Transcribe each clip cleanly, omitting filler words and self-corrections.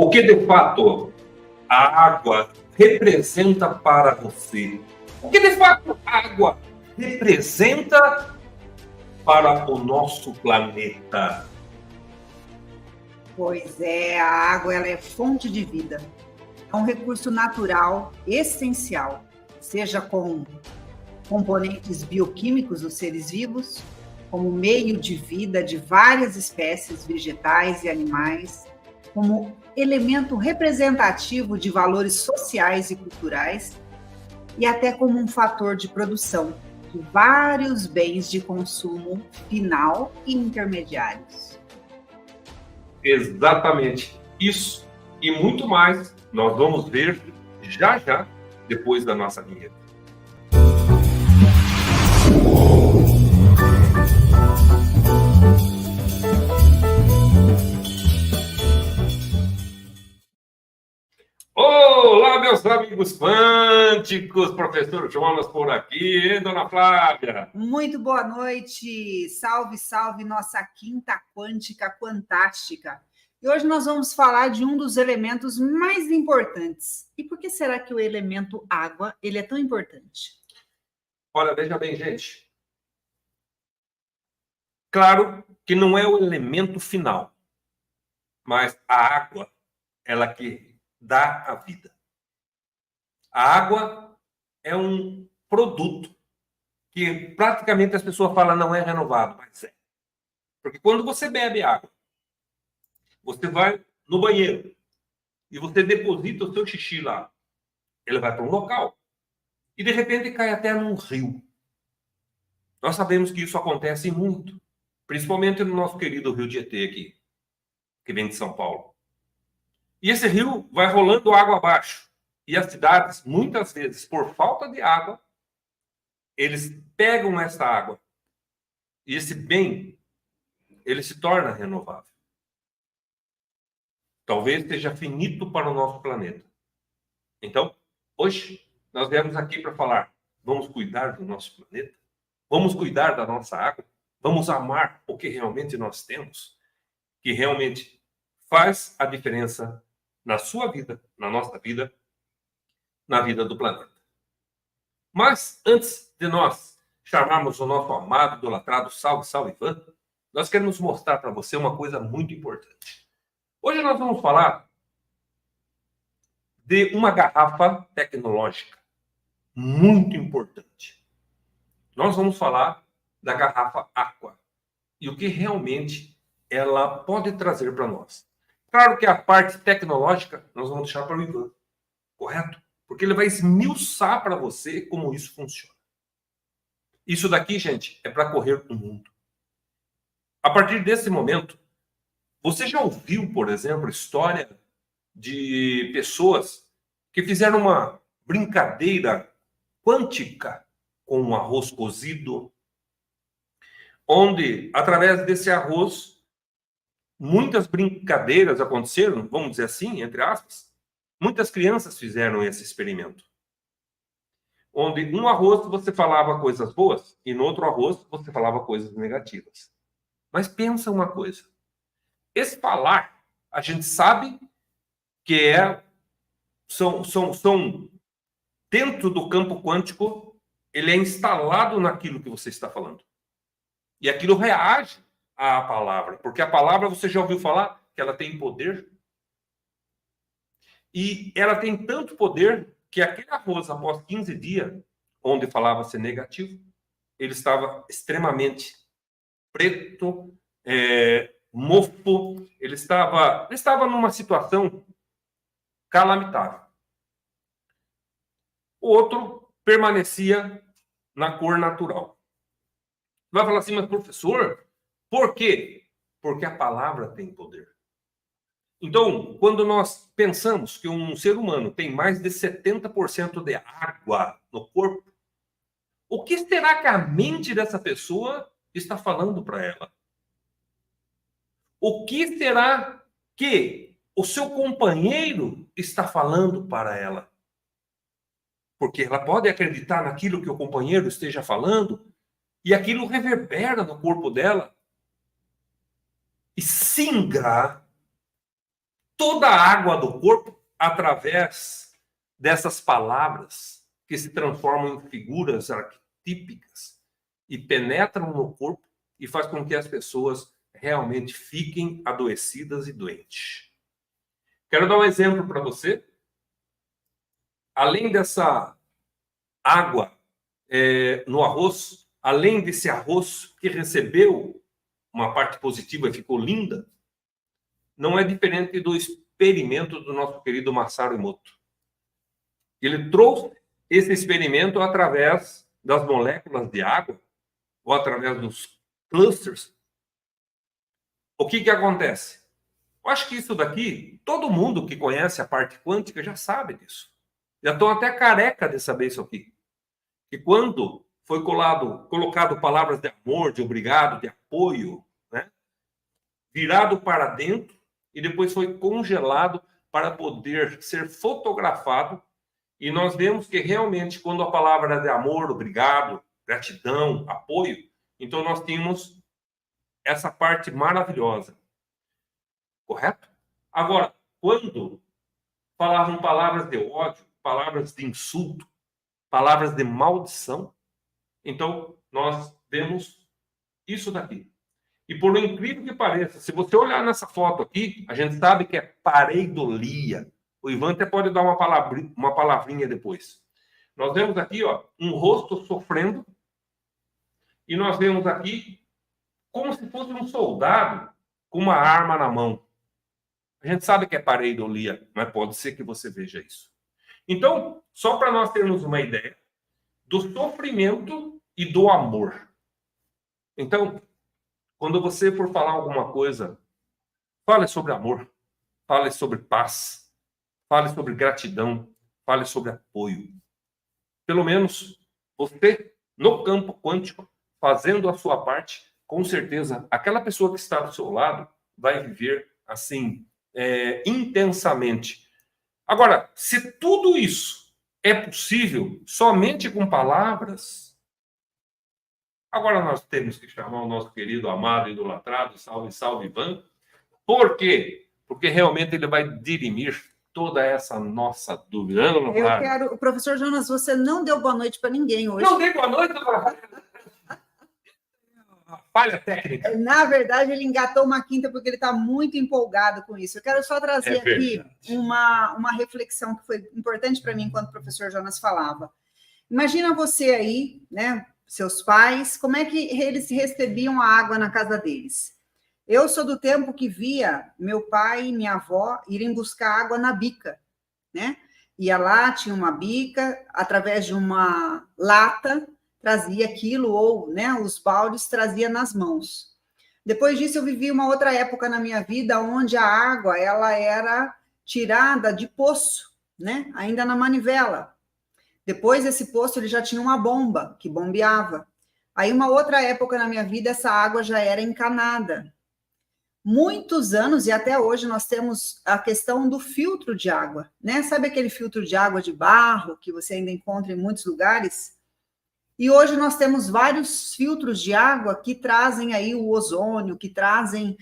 O que de fato a água representa para você? O que de fato a água representa para o nosso planeta? Pois é, a água ela é fonte de vida. É um recurso natural essencial, seja com componentes bioquímicos dos seres vivos, como meio de vida de várias espécies vegetais e animais, como elemento representativo de valores sociais e culturais, e até como um fator de produção de vários bens de consumo final e intermediários. Exatamente isso e muito mais nós vamos ver já já depois da nossa vinheta. Olá, meus amigos quânticos, professor Jonas por aqui, hein, dona Flávia? Muito boa noite, salve, salve, nossa quinta quântica quantástica. E hoje nós vamos falar de um dos elementos mais importantes. E por que será que o elemento água ele é tão importante? Olha, veja bem, gente. Claro que não é o elemento final, mas a água, ela que dá a vida. A água é um produto que praticamente as pessoas falam não é renovável, mas é. Porque quando você bebe água, você vai no banheiro e você deposita o seu xixi lá. Ele vai para um local e de repente cai até num rio. Nós sabemos que isso acontece muito, principalmente no nosso querido Rio Tietê aqui, que vem de São Paulo. E esse rio vai rolando água abaixo. E as cidades, muitas vezes, por falta de água, eles pegam essa água e esse bem, ele se torna renovável. Talvez seja finito para o nosso planeta. Então, hoje, nós viemos aqui para falar, vamos cuidar do nosso planeta? Vamos cuidar da nossa água? Vamos amar o que realmente nós temos? Que realmente faz a diferença na sua vida, na nossa vida, na vida do planeta. Mas, antes de nós chamarmos o nosso amado, idolatrado, salve, salve, Ivan, nós queremos mostrar para você uma coisa muito importante. Hoje nós vamos falar de uma garrafa tecnológica muito importante. Nós vamos falar da garrafa Aqua e o que realmente ela pode trazer para nós. Claro que a parte tecnológica nós vamos deixar para o Ivan, correto? Porque ele vai esmiuçar para você como isso funciona. Isso daqui, gente, é para correr o mundo. A partir desse momento, você já ouviu, por exemplo, história de pessoas que fizeram uma brincadeira quântica com um arroz cozido, onde, através desse arroz, muitas brincadeiras aconteceram, vamos dizer assim, entre aspas. Muitas crianças fizeram esse experimento. Onde um arroz você falava coisas boas e no outro arroz você falava coisas negativas. Mas pensa uma coisa. Esse falar, a gente sabe que são dentro do campo quântico, ele é instalado naquilo que você está falando. E aquilo reage à palavra. Porque a palavra, você já ouviu falar que ela tem poder? E ela tem tanto poder que aquele arroz, após 15 dias, onde falava ser negativo, ele estava extremamente preto, mofo, ele estava numa situação calamitável. O outro permanecia na cor natural. Vai falar assim, mas professor, por quê? Porque a palavra tem poder. Então, quando nós pensamos que um ser humano tem mais de 70% de água no corpo, o que será que a mente dessa pessoa está falando para ela? O que será que o seu companheiro está falando para ela? Porque ela pode acreditar naquilo que o companheiro esteja falando e aquilo reverbera no corpo dela e singra toda a água do corpo através dessas palavras que se transformam em figuras arquetípicas e penetram no corpo e faz com que as pessoas realmente fiquem adoecidas e doentes. Quero dar um exemplo para você. Além dessa água no arroz, além desse arroz que recebeu uma parte positiva e ficou linda, não é diferente do experimento do nosso querido Masaru Emoto. Ele trouxe esse experimento através das moléculas de água, ou através dos clusters. O que acontece? Eu acho que isso daqui, todo mundo que conhece a parte quântica já sabe disso. Já estão até careca de saber isso aqui. E quando foi colocado palavras de amor, de obrigado, de apoio, né? Virado para dentro e depois foi congelado para poder ser fotografado. E nós vemos que realmente quando a palavra é de amor, obrigado, gratidão, apoio, então nós tínhamos essa parte maravilhosa. Correto? Agora, quando falavam palavras de ódio, palavras de insulto, palavras de maldição, então nós vemos isso daqui. E por incrível que pareça, se você olhar nessa foto aqui, a gente sabe que é pareidolia. O Ivan até pode dar uma palavrinha depois. Nós vemos aqui, ó, um rosto sofrendo, e nós vemos aqui como se fosse um soldado com uma arma na mão. A gente sabe que é pareidolia, mas pode ser que você veja isso. Então, só para nós termos uma ideia do sofrimento e do amor. Então, quando você for falar alguma coisa, fale sobre amor, fale sobre paz, fale sobre gratidão, fale sobre apoio. Pelo menos você, no campo quântico, fazendo a sua parte, com certeza, aquela pessoa que está do seu lado vai viver assim, intensamente. Agora, se tudo isso é possível somente com palavras, agora nós temos que chamar o nosso querido, amado, idolatrado, salve, salve, Ivan. Por quê? Porque realmente ele vai dirimir toda essa nossa dúvida. Eu quero... Professor Jonas, você não deu boa noite para ninguém hoje. Não dei boa noite, falha técnica. Na verdade, ele engatou uma quinta porque ele está muito empolgado com isso. Eu quero só trazer aqui uma reflexão que foi importante para mim enquanto o professor Jonas falava. Imagina você aí, né, seus pais, como é que eles recebiam a água na casa deles? Eu sou do tempo que via meu pai e minha avó irem buscar água na bica, né? Ia lá, tinha uma bica, através de uma lata, trazia aquilo, ou, né, os baldes trazia nas mãos. Depois disso, eu vivi uma outra época na minha vida, onde a água, ela era tirada de poço, né, ainda na manivela. Depois desse poço, ele já tinha uma bomba, que bombeava. Aí, uma outra época na minha vida, essa água já era encanada. Muitos anos, e até hoje, nós temos a questão do filtro de água, né? Sabe aquele filtro de água de barro, que você ainda encontra em muitos lugares? E hoje nós temos vários filtros de água que trazem aí o ozônio, que trazem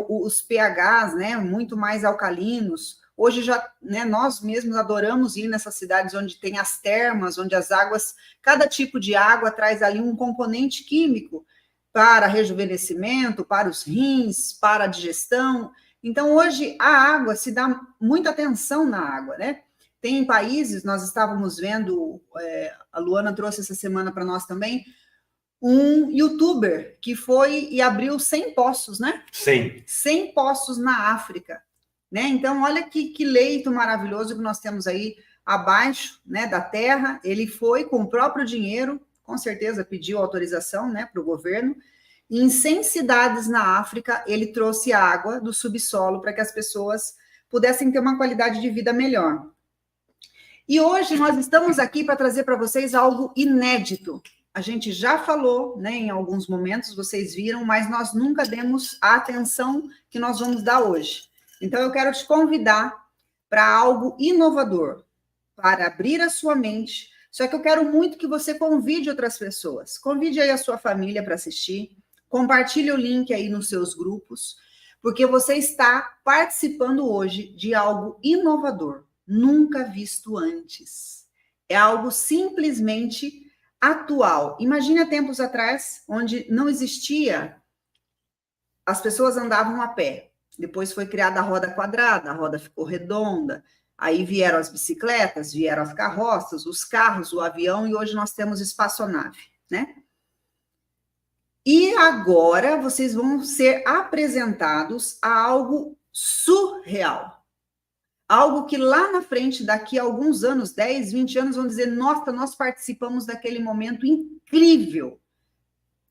os pHs, né, muito mais alcalinos. Hoje já, né, nós mesmos adoramos ir nessas cidades onde tem as termas, onde as águas, cada tipo de água traz ali um componente químico para rejuvenescimento, para os rins, para a digestão. Então, hoje a água, se dá muita atenção na água, né? Tem países, nós estávamos vendo, a Luana trouxe essa semana para nós também, um youtuber que foi e abriu 100 poços, né? 100 poços na África, né? Então, olha que leito maravilhoso que nós temos aí abaixo, né, da terra. Ele foi com o próprio dinheiro, com certeza pediu autorização, né, para o governo, e em 100 cidades na África, ele trouxe água do subsolo para que as pessoas pudessem ter uma qualidade de vida melhor. E hoje nós estamos aqui para trazer para vocês algo inédito. A gente já falou, né, em alguns momentos, vocês viram, mas nós nunca demos a atenção que nós vamos dar hoje. Então, eu quero te convidar para algo inovador, para abrir a sua mente. Só que eu quero muito que você convide outras pessoas. Convide aí a sua família para assistir. Compartilhe o link aí nos seus grupos. Porque você está participando hoje de algo inovador, nunca visto antes. É algo simplesmente atual. Imagine há tempos atrás, onde não existia, as pessoas andavam a pé. Depois foi criada a roda quadrada, a roda ficou redonda. Aí vieram as bicicletas, vieram as carroças, os carros, o avião, e hoje nós temos espaçonave, né? E agora vocês vão ser apresentados a algo surreal. Algo que lá na frente, daqui a alguns anos, 10, 20 anos, vão dizer, nossa, nós participamos daquele momento incrível,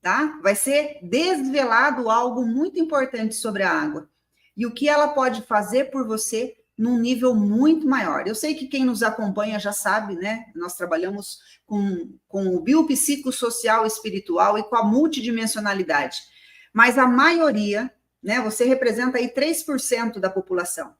tá? Vai ser desvelado algo muito importante sobre a água. E o que ela pode fazer por você num nível muito maior. Eu sei que quem nos acompanha já sabe, né? Nós trabalhamos com o biopsicossocial espiritual e com a multidimensionalidade. Mas a maioria, né? Você representa aí 3% da população.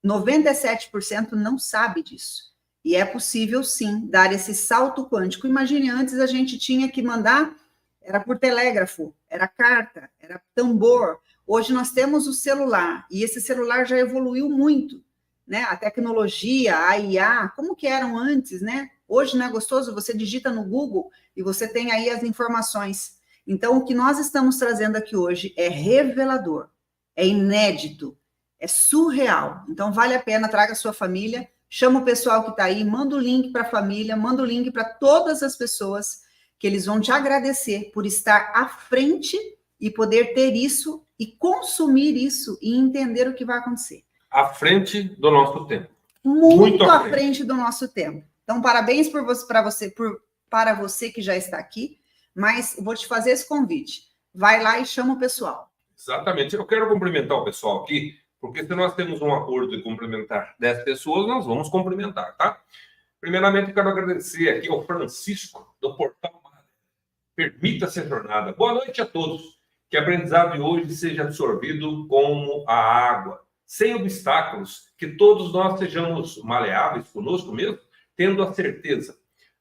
97% não sabe disso. E é possível, sim, dar esse salto quântico. Imagine, antes a gente tinha que mandar, era por telégrafo, era carta, era tambor. Hoje nós temos o celular, e esse celular já evoluiu muito, né? A tecnologia, a IA, como que eram antes, né? Hoje não é gostoso? Você digita no Google e você tem aí as informações. Então, o que nós estamos trazendo aqui hoje é revelador, é inédito, é surreal. Então, vale a pena, traga a sua família, chama o pessoal que está aí, manda o link para a família, manda o link para todas as pessoas, que eles vão te agradecer por estar à frente e poder ter isso e consumir isso e entender o que vai acontecer. À frente do nosso tempo. Muito à frente do nosso tempo. Então, parabéns para você que já está aqui, mas vou te fazer esse convite. Vai lá e chama o pessoal. Exatamente. Eu quero cumprimentar o pessoal aqui, porque se nós temos um acordo de cumprimentar 10 pessoas, nós vamos cumprimentar, tá? Primeiramente, eu quero agradecer aqui ao Francisco, do Portal Madre. Permita-se a jornada. Boa noite a todos. Que o aprendizado de hoje seja absorvido como a água, sem obstáculos, que todos nós sejamos maleáveis conosco mesmo, tendo a certeza.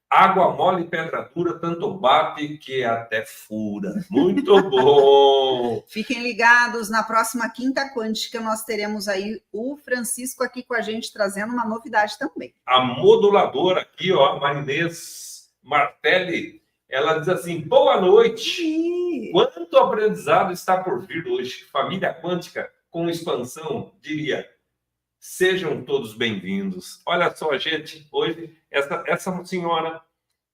Água mole e pedra dura, tanto bate que até fura. Muito bom! Fiquem ligados, na próxima Quinta Quântica nós teremos aí o Francisco aqui com a gente, trazendo uma novidade também. A moduladora aqui, ó, a Marinês Martelli, ela diz assim, boa noite! Quanto aprendizado está por vir hoje? Família Quântica com expansão, diria, sejam todos bem-vindos. Olha só, gente, hoje essa senhora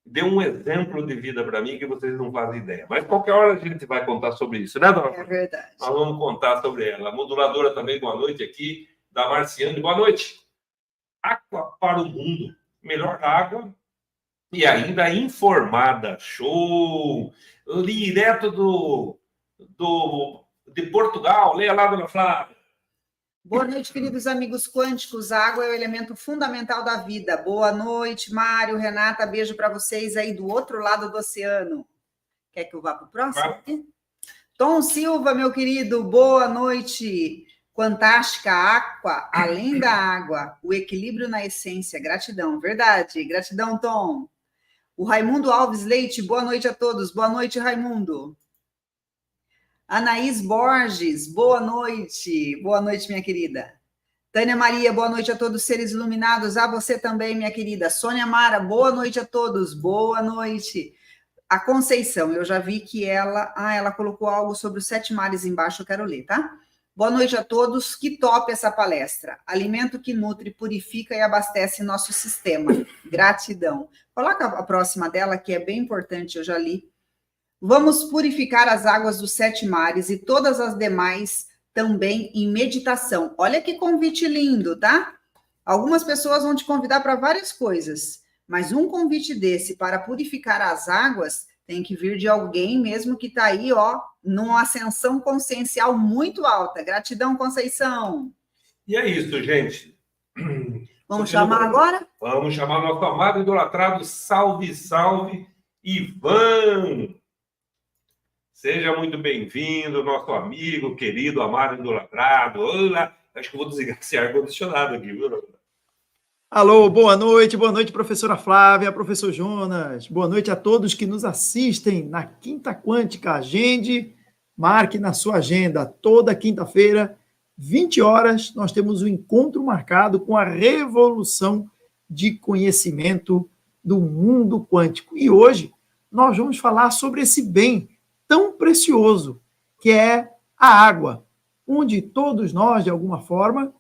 deu um exemplo de vida para mim que vocês não fazem ideia. Mas qualquer hora a gente vai contar sobre isso, né, dona? É verdade. Nós vamos contar sobre ela. A moduladora também, boa noite aqui, da Marciane. Boa noite. Água para o mundo. Melhor água e ainda informada. Show! Direto de Portugal. Leia lá, dona Flávia. Boa noite, queridos amigos quânticos. A água é o elemento fundamental da vida. Boa noite, Mário, Renata. Beijo para vocês aí do outro lado do oceano. Quer que eu vá para o próximo? Tom Silva, meu querido, boa noite. Fantástica água, além da água, o equilíbrio na essência. Gratidão, verdade. Gratidão, Tom. O Raimundo Alves Leite, boa noite a todos. Boa noite, Raimundo. Anaís Borges, boa noite. Boa noite, minha querida. Tânia Maria, boa noite a todos, seres iluminados. A você também, minha querida. Sônia Mara, boa noite a todos. Boa noite. A Conceição, eu já vi que ela colocou algo sobre os 7 mares embaixo, eu quero ler, tá? Boa noite a todos. Que top essa palestra. Alimento que nutre, purifica e abastece nosso sistema. Gratidão. Coloca a próxima dela, que é bem importante, eu já li. Vamos purificar as águas dos 7 mares e todas as demais também em meditação. Olha que convite lindo, tá? Algumas pessoas vão te convidar para várias coisas, mas um convite desse para purificar as águas tem que vir de alguém mesmo que está aí, ó, numa ascensão consciencial muito alta. Gratidão, Conceição. E é isso, gente. Vamos chamar agora? Vamos chamar nosso amado idolatrado, salve, salve, Ivan. Seja muito bem-vindo, nosso amigo, querido, amado, idolatrado. Olá, acho que vou desligar esse ar-condicionado aqui, viu? Alô, boa noite, professora Flávia, professor Jonas. Boa noite a todos que nos assistem na Quinta Quântica. Agende, marque na sua agenda. Toda quinta-feira 20 horas, nós temos um encontro marcado com a revolução de conhecimento do mundo quântico. E hoje nós vamos falar sobre esse bem tão precioso que é a água, onde todos nós, de alguma forma,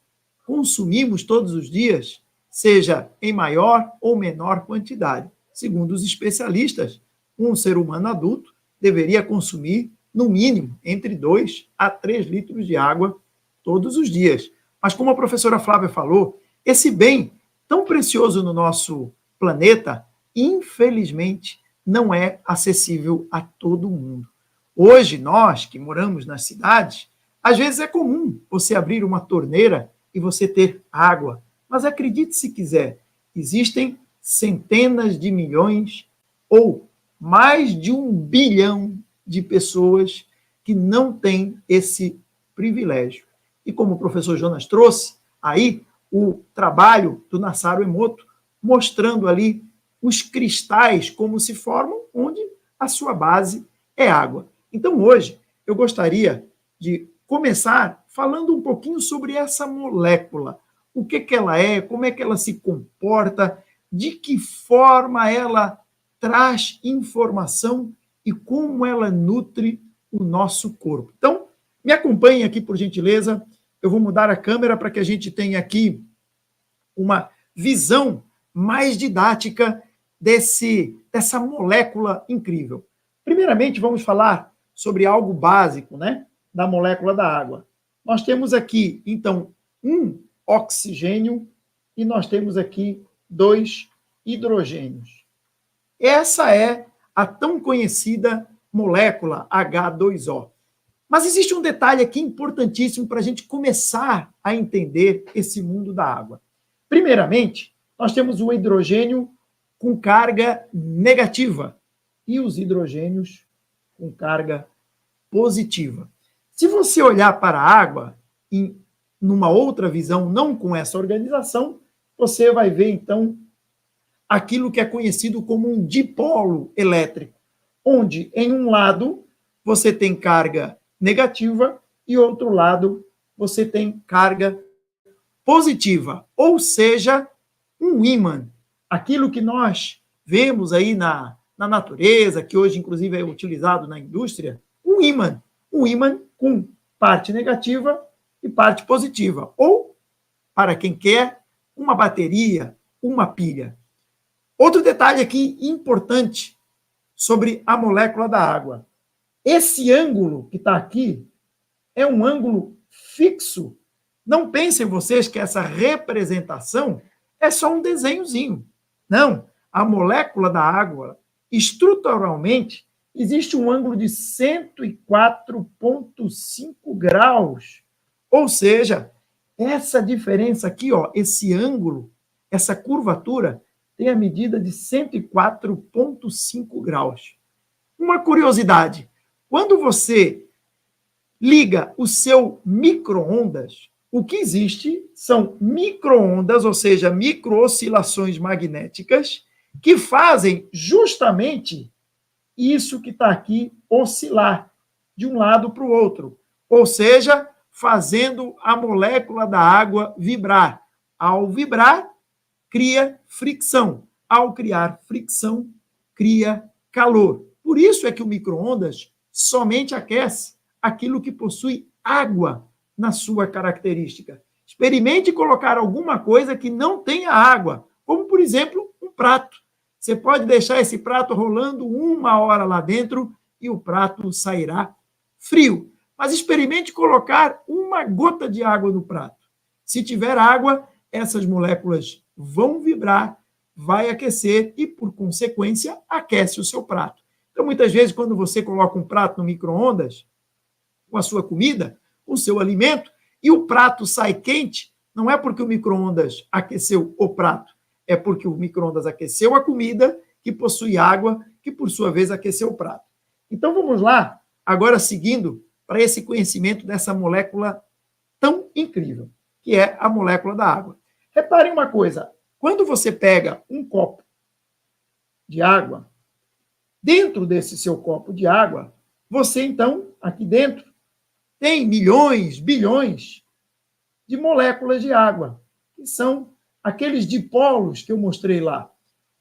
consumimos todos os dias, seja em maior ou menor quantidade. Segundo os especialistas, um ser humano adulto deveria consumir, no mínimo, entre 2 a 3 litros de água todos os dias. Mas, como a professora Flávia falou, esse bem tão precioso no nosso planeta, infelizmente, não é acessível a todo mundo. Hoje, nós que moramos nas cidades, às vezes é comum você abrir uma torneira e você ter água. Mas acredite se quiser, existem centenas de milhões ou mais de 1 bilhão de pessoas que não têm esse privilégio. E como o professor Jonas trouxe, aí o trabalho do Masaru Emoto, mostrando ali os cristais como se formam, onde a sua base é água. Então, hoje, eu gostaria de começar falando um pouquinho sobre essa molécula. O que ela é, como é que ela se comporta, de que forma ela traz informação e como ela nutre o nosso corpo. Então, me acompanhem aqui, por gentileza. Eu vou mudar a câmera para que a gente tenha aqui uma visão mais didática dessa molécula incrível. Primeiramente, vamos falar sobre algo básico, né, da molécula da água. Nós temos aqui, então, um oxigênio e nós temos aqui 2 hidrogênios. Essa é a tão conhecida molécula H2O. Mas existe um detalhe aqui importantíssimo para a gente começar a entender esse mundo da água. Primeiramente, nós temos o hidrogênio com carga negativa e os hidrogênios com carga positiva. Se você olhar para a água numa outra visão, não com essa organização, você vai ver, então, aquilo que é conhecido como um dipolo elétrico, onde, em um lado, você tem carga negativa e, outro lado, você tem carga positiva, ou seja, um ímã. Aquilo que nós vemos aí na natureza, que hoje, inclusive, é utilizado na indústria, um ímã com parte negativa e parte positiva, ou, para quem quer, uma bateria, uma pilha. Outro detalhe aqui importante sobre a molécula da água. Esse ângulo que está aqui é um ângulo fixo. Não pensem vocês que essa representação é só um desenhozinho. Não, a molécula da água, estruturalmente, existe um ângulo de 104,5 graus. Ou seja, essa diferença aqui, ó, esse ângulo, essa curvatura, tem a medida de 104,5 graus. Uma curiosidade, quando você liga o seu micro-ondas, o que existe são micro-ondas, ou seja, micro-oscilações magnéticas, que fazem justamente isso que está aqui, oscilar de um lado para o outro. Ou seja, fazendo a molécula da água vibrar. Ao vibrar, cria fricção. Ao criar fricção, cria calor. Por isso é que o micro-ondas somente aquece aquilo que possui água na sua característica. Experimente colocar alguma coisa que não tenha água, como, por exemplo, um prato. Você pode deixar esse prato rolando 1 hora lá dentro e o prato sairá frio. Mas experimente colocar uma gota de água no prato. Se tiver água, essas moléculas vão vibrar, vai aquecer e, por consequência, aquece o seu prato. Então, muitas vezes, quando você coloca um prato no micro-ondas, com a sua comida, o seu alimento, e o prato sai quente, não é porque o micro-ondas aqueceu o prato, é porque o micro-ondas aqueceu a comida, que possui água, que, por sua vez, aqueceu o prato. Então, vamos lá, agora seguindo para esse conhecimento dessa molécula tão incrível, que é a molécula da água. Reparem uma coisa, quando você pega um copo de água, dentro desse seu copo de água, você, então, aqui dentro, tem milhões, bilhões de moléculas de água, que são aqueles dipolos que eu mostrei lá,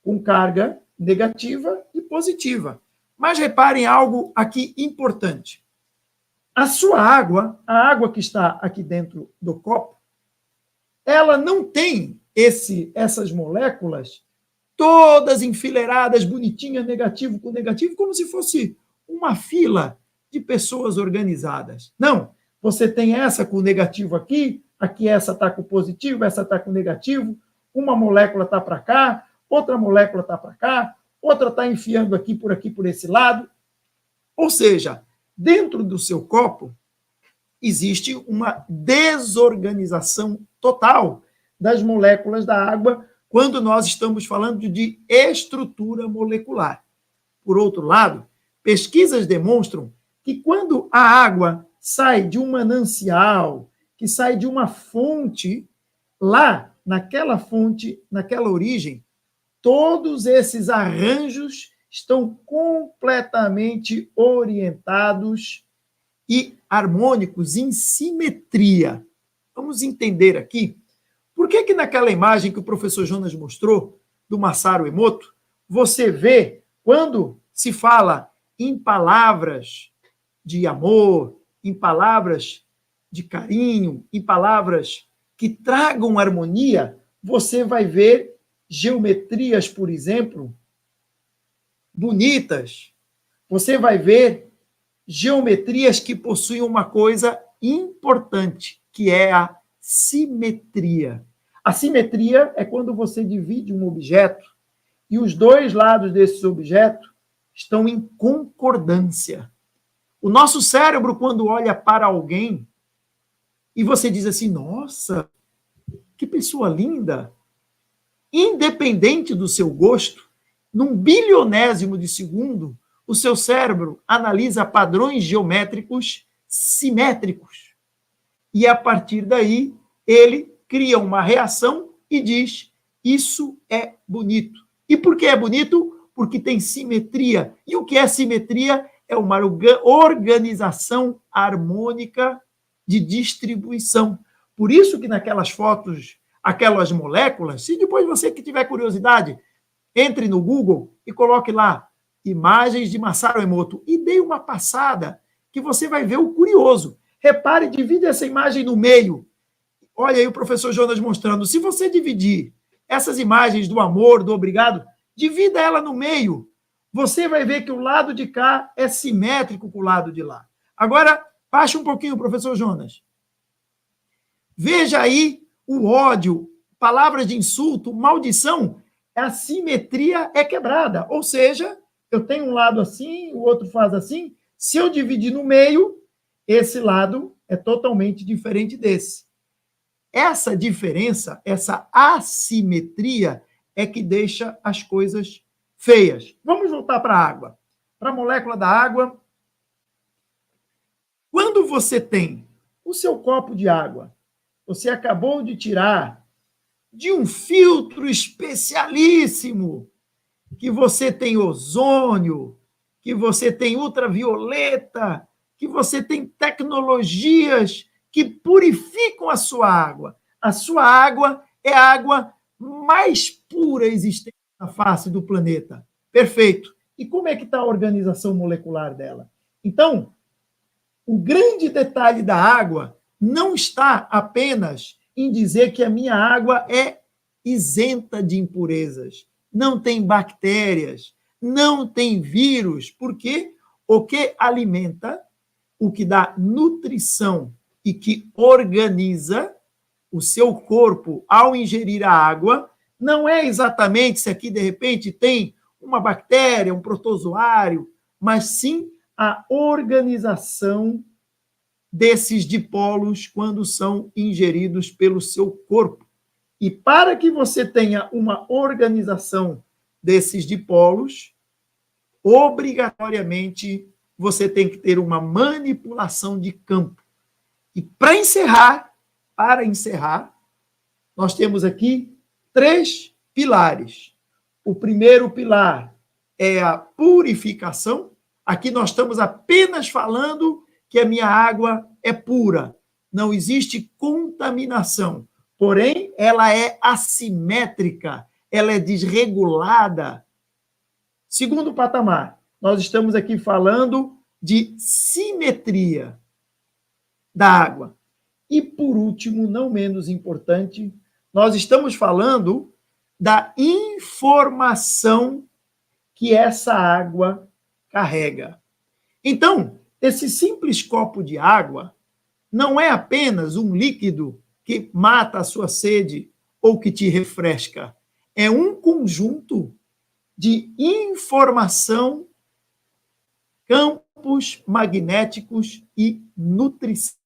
com carga negativa e positiva. Mas reparem algo aqui importante. A sua água, a água que está aqui dentro do copo, ela não tem essas moléculas todas enfileiradas, bonitinhas, negativo com negativo, como se fosse uma fila de pessoas organizadas. Não, você tem essa com negativo aqui, aqui essa está com positivo, essa está com negativo, uma molécula está para cá, outra molécula está para cá, outra está enfiando aqui, por esse lado. Ou seja, dentro do seu copo existe uma desorganização total das moléculas da água quando nós estamos falando de estrutura molecular. Por outro lado, pesquisas demonstram que quando a água sai de um manancial, que sai de uma fonte, lá, naquela fonte, naquela origem, todos esses arranjos estão completamente orientados e harmônicos, em simetria. Vamos entender aqui por que naquela imagem que o professor Jonas mostrou, do Masaru Emoto, você vê, quando se fala em palavras de amor, em palavras de carinho, em palavras que tragam harmonia, você vai ver geometrias, por exemplo, bonitas. Você vai ver geometrias que possuem uma coisa importante, que é a simetria. A simetria é quando você divide um objeto e os dois lados desse objeto estão em concordância. O nosso cérebro, quando olha para alguém e você diz assim, nossa, que pessoa linda, independente do seu gosto, num bilionésimo de segundo, o seu cérebro analisa padrões geométricos simétricos. E, a partir daí, ele cria uma reação e diz, isso é bonito. E por que é bonito? Porque tem simetria. E o que é simetria? É uma organização harmônica de distribuição. Por isso que naquelas fotos, aquelas moléculas, se depois você que tiver curiosidade, entre no Google e coloque lá imagens de Masaru Emoto e dê uma passada que você vai ver o curioso. Repare, divide essa imagem no meio. Olha aí o professor Jonas mostrando. Se você dividir essas imagens do amor, do obrigado, divida ela no meio. Você vai ver que o lado de cá é simétrico com o lado de lá. Agora, baixa um pouquinho, professor Jonas. Veja aí o ódio, palavras de insulto, maldição. A simetria é quebrada. Ou seja, eu tenho um lado assim, o outro faz assim. Se eu dividir no meio, esse lado é totalmente diferente desse. Essa diferença, essa assimetria é que deixa as coisas feias. Vamos voltar para a água. Para a molécula da água. Quando você tem o seu copo de água, você acabou de tirar de um filtro especialíssimo, que você tem ozônio, que você tem ultravioleta, que você tem tecnologias que purificam a sua água. A sua água é a água mais pura existente na face do planeta. Perfeito. E como é que está a organização molecular dela? Então, o grande detalhe da água não está apenas em dizer que a minha água é isenta de impurezas, não tem bactérias, não tem vírus, porque o que alimenta, o que dá nutrição e que organiza o seu corpo ao ingerir a água, não é exatamente se aqui, de repente, tem uma bactéria, um protozoário, mas sim a organização desses dipolos quando são ingeridos pelo seu corpo. E para que você tenha uma organização desses dipolos, obrigatoriamente você tem que ter uma manipulação de campo. E para encerrar, nós temos aqui 3 pilares. O primeiro pilar é a purificação. Aqui nós estamos apenas falando que a minha água é pura. não existe contaminação, porém, ela é assimétrica, ela é desregulada. Segundo patamar, nós estamos aqui falando de simetria da água. E, por último, não menos importante, nós estamos falando da informação que essa água carrega. Então, esse simples copo de água não é apenas um líquido que mata a sua sede ou que te refresca. É um conjunto de informação, campos magnéticos e nutrição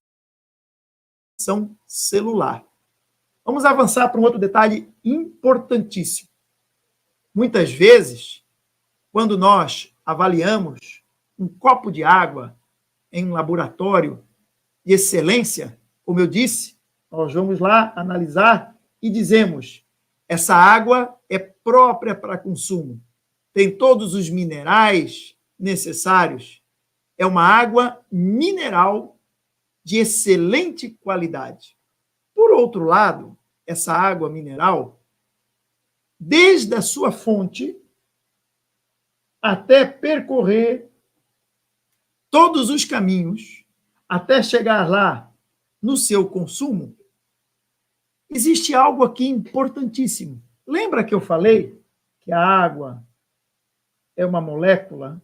celular. Vamos avançar para um outro detalhe importantíssimo. Muitas vezes, quando nós avaliamos um copo de água em um laboratório de excelência, como eu disse, nós vamos lá analisar e dizemos: essa água é própria para consumo, tem todos os minerais necessários, é uma água mineral de excelente qualidade. Por outro lado, essa água mineral, desde a sua fonte até percorrer todos os caminhos, até chegar lá no seu consumo, existe algo aqui importantíssimo. Lembra que eu falei que a água é uma molécula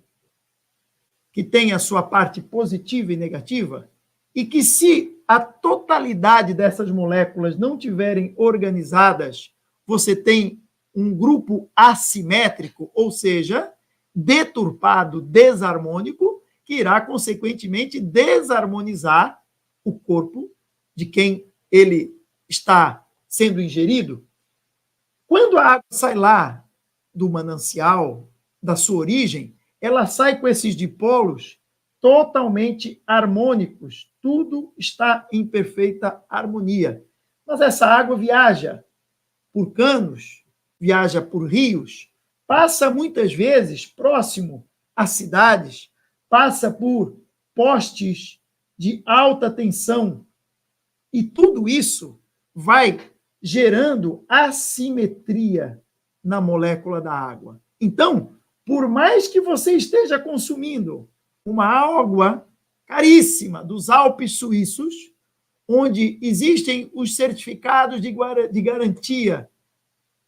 que tem a sua parte positiva e negativa? E que se a totalidade dessas moléculas não tiverem organizadas, você tem um grupo assimétrico, ou seja, deturpado, desarmônico, que irá, consequentemente, desarmonizar o corpo de quem ele está sendo ingerido. Quando a água sai lá do manancial, da sua origem, ela sai com esses dipolos totalmente harmônicos, tudo está em perfeita harmonia. Mas essa água viaja por canos, viaja por rios, passa muitas vezes próximo a cidades, passa por postes de alta tensão, e tudo isso vai gerando assimetria na molécula da água. Então, por mais que você esteja consumindo uma água caríssima dos Alpes suíços, onde existem os certificados de garantia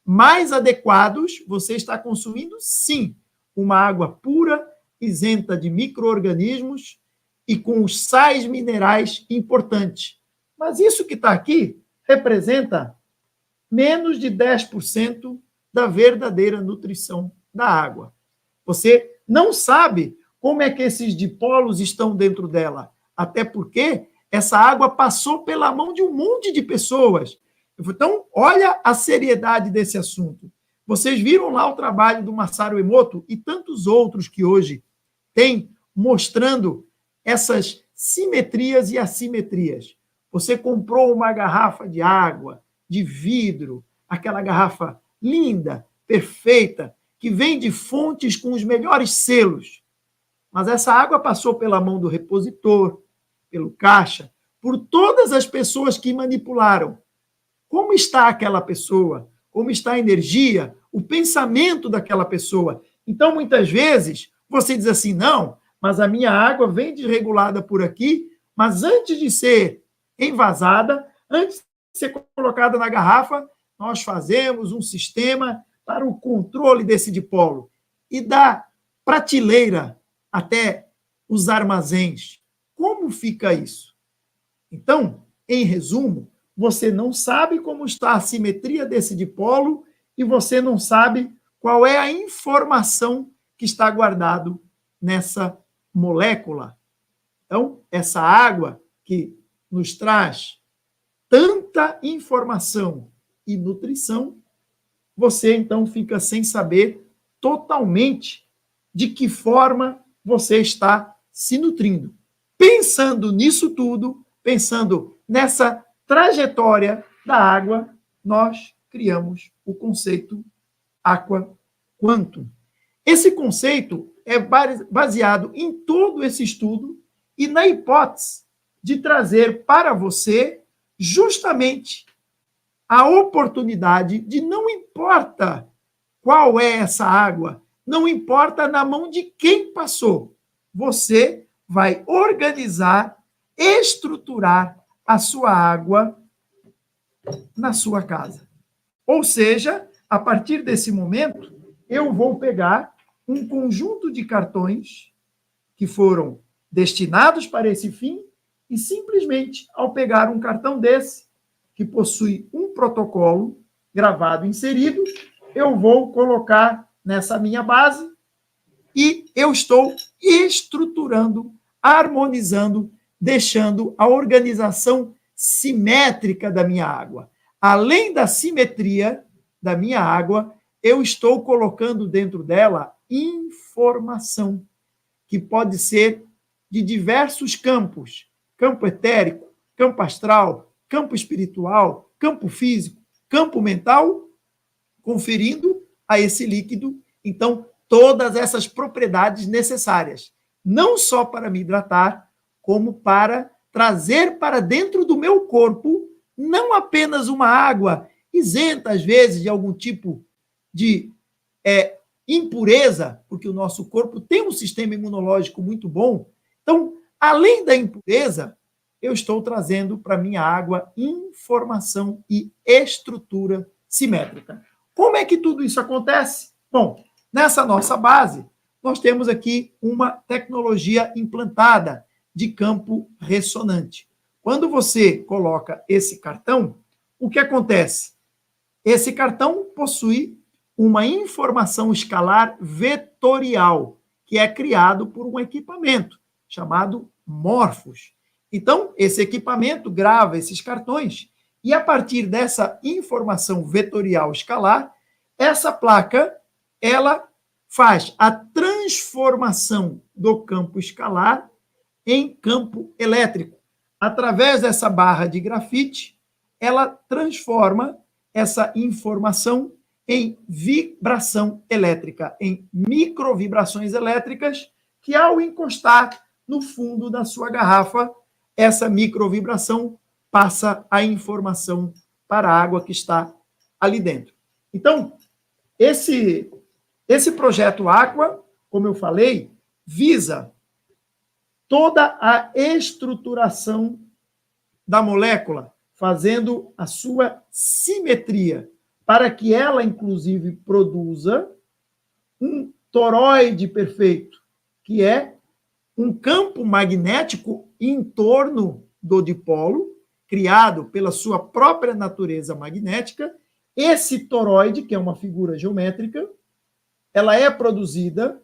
mais adequados, você está consumindo, sim, uma água pura, isenta de micro-organismos e com os sais minerais importantes. Mas isso que está aqui representa menos de 10% da verdadeira nutrição da água. Você não sabe como é que esses dipolos estão dentro dela, até porque essa água passou pela mão de um monte de pessoas. Então, olha a seriedade desse assunto. Vocês viram lá o trabalho do Masaru Emoto e tantos outros que hoje têm mostrando essas simetrias e assimetrias. Você comprou uma garrafa de água, de vidro, aquela garrafa linda, perfeita, que vem de fontes com os melhores selos. Mas essa água passou pela mão do repositor, pelo caixa, por todas as pessoas que manipularam. Como está aquela pessoa? Como está a energia? O pensamento daquela pessoa? Então, muitas vezes, você diz assim, não, mas a minha água vem desregulada por aqui, mas antes de ser envasada, antes de ser colocada na garrafa, nós fazemos um sistema para o controle desse dipolo. E da prateleira até os armazéns. Como fica isso? Então, em resumo, você não sabe como está a simetria desse dipolo e você não sabe qual é a informação que está guardado nessa molécula. Então, essa água que nos traz tanta informação e nutrição, você então fica sem saber totalmente de que forma você está se nutrindo. Pensando nisso tudo, pensando nessa trajetória da água, nós criamos o conceito Aqua Quantum. Esse conceito é baseado em todo esse estudo e na hipótese de trazer para você justamente a oportunidade de, não importa qual é essa água, não importa na mão de quem passou, você vai organizar, estruturar a sua água na sua casa. Ou seja, a partir desse momento, eu vou pegar um conjunto de cartões que foram destinados para esse fim e simplesmente, ao pegar um cartão desse, que possui um protocolo gravado, inserido, eu vou colocar nessa minha base e eu estou estruturando, harmonizando, deixando a organização simétrica da minha água. Além da simetria da minha água, eu estou colocando dentro dela informação, que pode ser de diversos campos: campo etérico, campo astral, campo espiritual, campo físico, campo mental, conferindo a esse líquido, então, todas essas propriedades necessárias, não só para me hidratar, como para trazer para dentro do meu corpo não apenas uma água isenta, às vezes, de algum tipo de impureza, porque o nosso corpo tem um sistema imunológico muito bom. Então, além da impureza, eu estou trazendo para a minha água informação e estrutura simétrica. Como é que tudo isso acontece? Bom, nessa nossa base, nós temos aqui uma tecnologia implantada de campo ressonante. Quando você coloca esse cartão, o que acontece? Esse cartão possui uma informação escalar vetorial, que é criado por um equipamento chamado Morphos. Então, esse equipamento grava esses cartões e, a partir dessa informação vetorial escalar, essa placa, ela faz a transformação do campo escalar em campo elétrico. Através dessa barra de grafite, ela transforma essa informação em vibração elétrica, em microvibrações elétricas, que, ao encostar no fundo da sua garrafa, essa microvibração passa a informação para a água que está ali dentro. Então, esse projeto Aqua, como eu falei, visa toda a estruturação da molécula, fazendo a sua simetria, para que ela, inclusive, produza um toroide perfeito, que é um campo magnético em torno do dipolo, criado pela sua própria natureza magnética. Esse toroide, que é uma figura geométrica, ela é produzida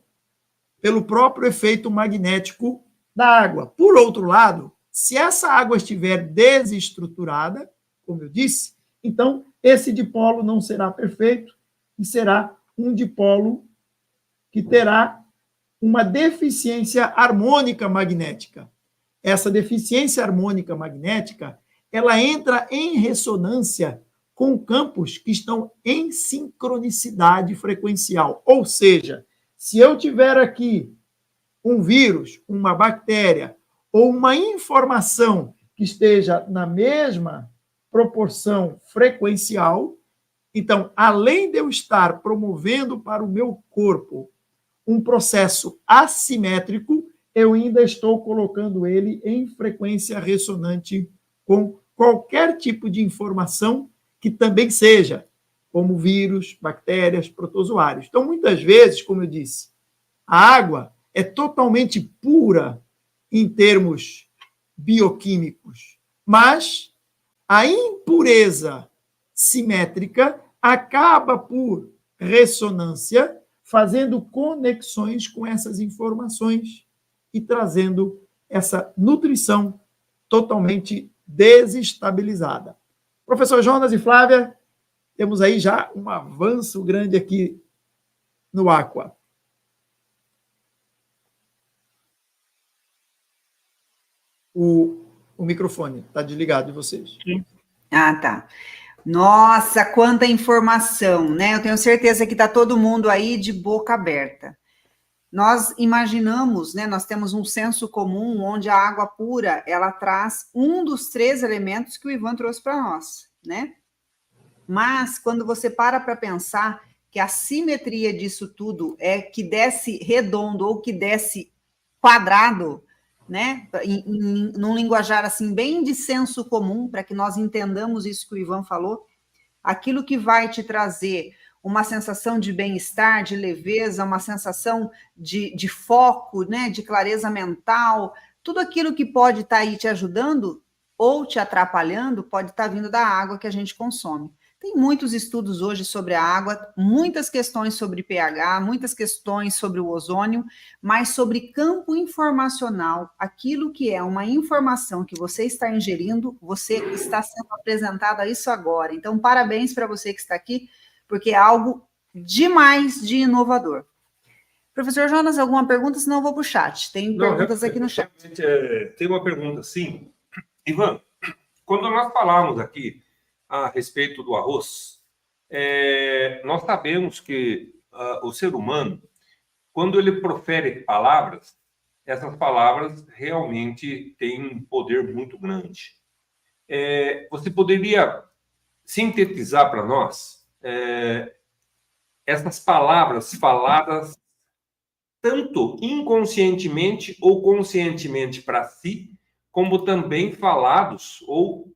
pelo próprio efeito magnético da água. Por outro lado, se essa água estiver desestruturada, como eu disse, então esse dipolo não será perfeito e será um dipolo que terá uma deficiência harmônica magnética. Essa deficiência harmônica magnética, ela entra em ressonância com campos que estão em sincronicidade frequencial. Ou seja, se eu tiver aqui um vírus, uma bactéria ou uma informação que esteja na mesma proporção frequencial, então, além de eu estar promovendo para o meu corpo um processo assimétrico, eu ainda estou colocando ele em frequência ressonante com qualquer tipo de informação que também seja, como vírus, bactérias, protozoários. Então, muitas vezes, como eu disse, a água é totalmente pura em termos bioquímicos, mas a impureza simétrica acaba por ressonância, fazendo conexões com essas informações e trazendo essa nutrição totalmente desestabilizada. Professor Jonas e Flávia, temos aí já um avanço grande aqui no Aqua. O microfone está desligado de vocês. Ah, tá. Nossa, quanta informação, né? Eu tenho certeza que está todo mundo aí de boca aberta. Nós imaginamos, né, nós temos um senso comum onde a água pura, ela traz um dos 3 elementos que o Ivan trouxe para nós, né? Mas quando você para pensar que a simetria disso tudo é que desce redondo ou que desce quadrado, né? Num linguajar assim bem de senso comum, para que nós entendamos isso que o Ivan falou, aquilo que vai te trazer uma sensação de bem-estar, de leveza, uma sensação de foco, né? De clareza mental, tudo aquilo que pode estar aí te ajudando ou te atrapalhando pode estar vindo da água que a gente consome. Tem muitos estudos hoje sobre a água, muitas questões sobre pH, muitas questões sobre o ozônio, mas sobre campo informacional, aquilo que é uma informação que você está ingerindo, você está sendo apresentado a isso agora. Então, parabéns para você que está aqui, porque é algo demais de inovador. Professor Jonas, alguma pergunta? Senão eu vou para o chat. Tem perguntas aqui no chat. Tem uma pergunta, sim. Ivan, quando nós falamos aqui a respeito do arroz, nós sabemos que o ser humano, quando ele profere palavras, essas palavras realmente têm um poder muito grande. Você poderia sintetizar para nós essas palavras faladas tanto inconscientemente ou conscientemente para si, como também falados ou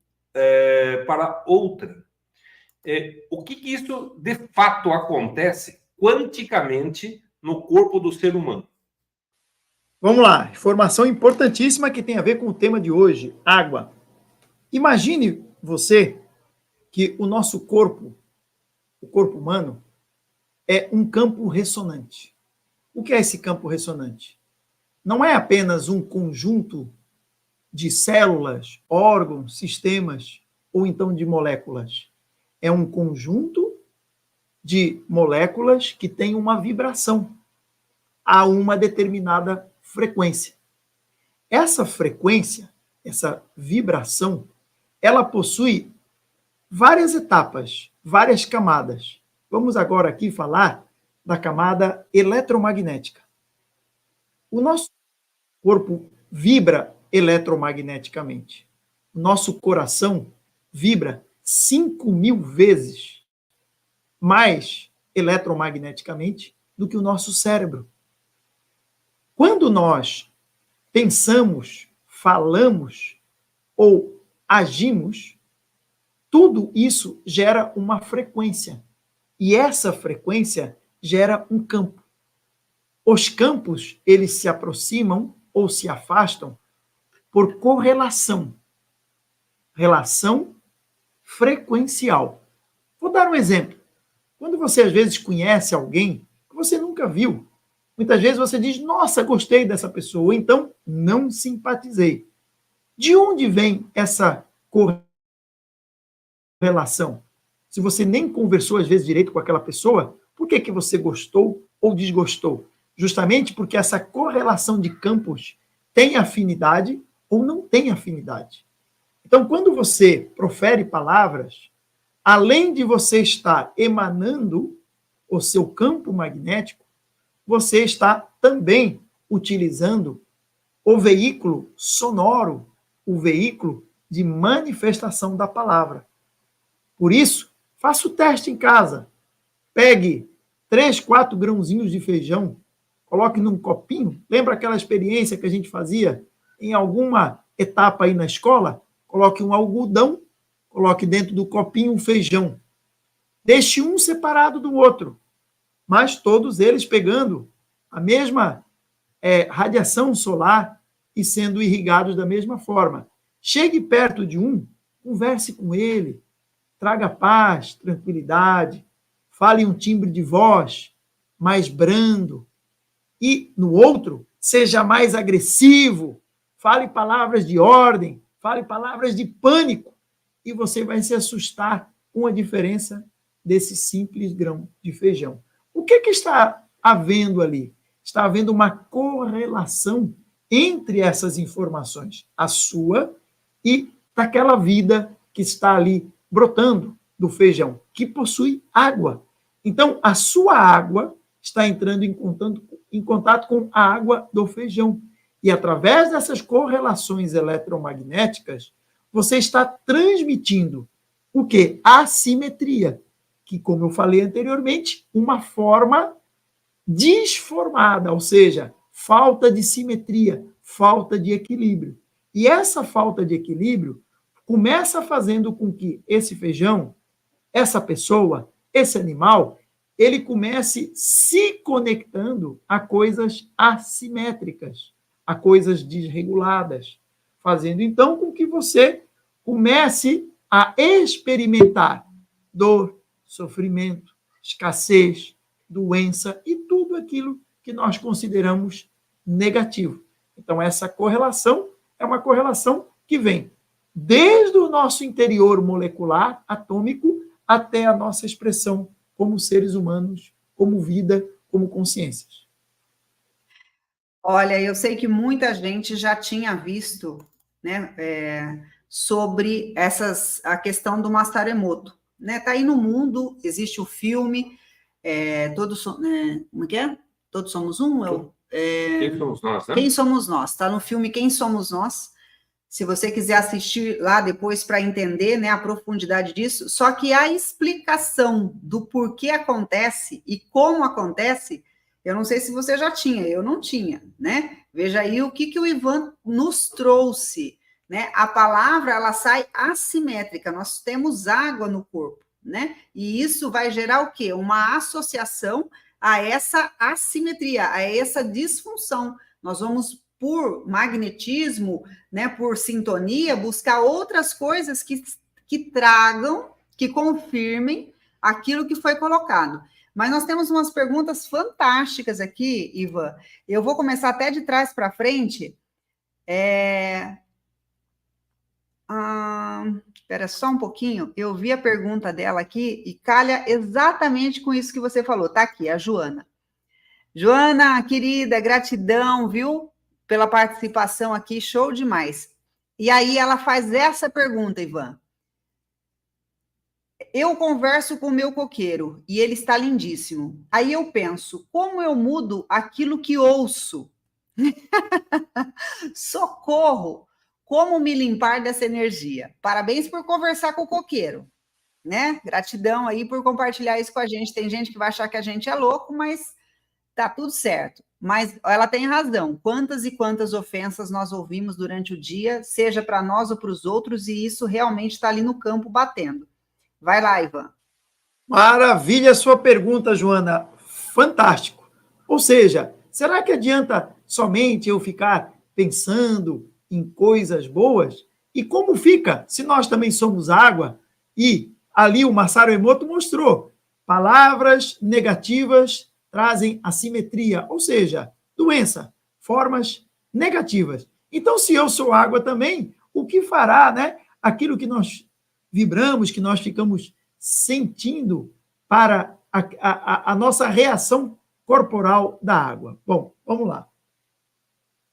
para outra. O que isso de fato acontece quanticamente no corpo do ser humano? Vamos lá, informação importantíssima que tem a ver com o tema de hoje, água. Imagine você que o nosso corpo, o corpo humano, é um campo ressonante. O que é esse campo ressonante? Não é apenas um conjunto de células, órgãos, sistemas, ou então de moléculas. É um conjunto de moléculas que tem uma vibração a uma determinada frequência. Essa frequência, essa vibração, ela possui várias etapas, várias camadas. Vamos agora aqui falar da camada eletromagnética. O nosso corpo vibra eletromagneticamente. O nosso coração vibra 5.000 vezes mais eletromagneticamente do que o nosso cérebro. Quando nós pensamos, falamos ou agimos, tudo isso gera uma frequência. E essa frequência gera um campo. Os campos, eles se aproximam ou se afastam por correlação. Relação frequencial. Vou dar um exemplo. Quando você, às vezes, conhece alguém que você nunca viu, muitas vezes você diz, nossa, gostei dessa pessoa, ou então, não simpatizei. De onde vem essa correlação? Se você nem conversou, às vezes, direito com aquela pessoa, por que você gostou ou desgostou? Justamente porque essa correlação de campos tem afinidade ou não tem afinidade. Então, quando você profere palavras, além de você estar emanando o seu campo magnético, você está também utilizando o veículo sonoro, o veículo de manifestação da palavra. Por isso, faça o teste em casa. Pegue 3, 4 grãozinhos de feijão, coloque num copinho. Lembra aquela experiência que a gente fazia em alguma etapa aí na escola? Coloque um algodão, coloque dentro do copinho um feijão. Deixe um separado do outro, mas todos eles pegando a mesma radiação solar e sendo irrigados da mesma forma. Chegue perto de um, converse com ele, traga paz, tranquilidade, fale um timbre de voz mais brando, e no outro, seja mais agressivo, fale palavras de ordem, fale palavras de pânico, e você vai se assustar com a diferença desse simples grão de feijão. O que está havendo ali? Está havendo uma correlação entre essas informações, a sua e daquela vida que está ali brotando do feijão, que possui água. Então, a sua água está entrando em em contato com a água do feijão. E através dessas correlações eletromagnéticas, você está transmitindo o quê? Assimetria, que, como eu falei anteriormente, uma forma desformada, ou seja, falta de simetria, falta de equilíbrio. E essa falta de equilíbrio começa fazendo com que esse feijão, essa pessoa, esse animal, ele comece se conectando a coisas assimétricas, a coisas desreguladas, fazendo então com que você comece a experimentar dor, sofrimento, escassez, doença e tudo aquilo que nós consideramos negativo. Então, essa correlação é uma correlação que vem desde o nosso interior molecular, atômico, até a nossa expressão como seres humanos, como vida, como consciências. Olha, eu sei que muita gente já tinha visto, né, sobre a questão do Masaru Emoto. Né? Tá aí no mundo, existe o filme, como é que é? Todos Somos Um? Quem somos nós, né? Quem Somos Nós? Está no filme Quem Somos Nós. Se você quiser assistir lá depois para entender, né, a profundidade disso, só que a explicação do porquê acontece e como acontece, eu não sei se você já tinha, eu não tinha, né? Veja aí o que o Ivan nos trouxe, né? A palavra, ela sai assimétrica, nós temos água no corpo, né? E isso vai gerar o quê? Uma associação a essa assimetria, a essa disfunção. Nós vamos, por magnetismo, né, por sintonia, buscar outras coisas que tragam, que confirmem aquilo que foi colocado. Mas nós temos umas perguntas fantásticas aqui, Ivan. Eu vou começar até de trás para frente. Espera só um pouquinho. Eu vi a pergunta dela aqui e calha exatamente com isso que você falou. Está aqui, a Joana. Joana, querida, gratidão, viu? Pela participação aqui, show demais. E aí ela faz essa pergunta, Ivan. Eu converso com o meu coqueiro e ele está lindíssimo. Aí eu penso, como eu mudo aquilo que ouço? Socorro! Como me limpar dessa energia? Parabéns por conversar com o coqueiro, né? Gratidão aí por compartilhar isso com a gente. Tem gente que vai achar que a gente é louco, mas tá tudo certo. Mas ela tem razão. Quantas e quantas ofensas nós ouvimos durante o dia, seja para nós ou para os outros, e isso realmente está ali no campo batendo. Vai lá, Ivan. Maravilha a sua pergunta, Joana. Fantástico. Ou seja, será que adianta somente eu ficar pensando em coisas boas? E como fica se nós também somos água? E ali o Masaru Emoto mostrou, palavras negativas trazem assimetria, ou seja, doença, formas negativas. Então, se eu sou água também, o que fará, né? Aquilo que nós vibramos, que nós ficamos sentindo para a nossa reação corporal da água. Bom, vamos lá.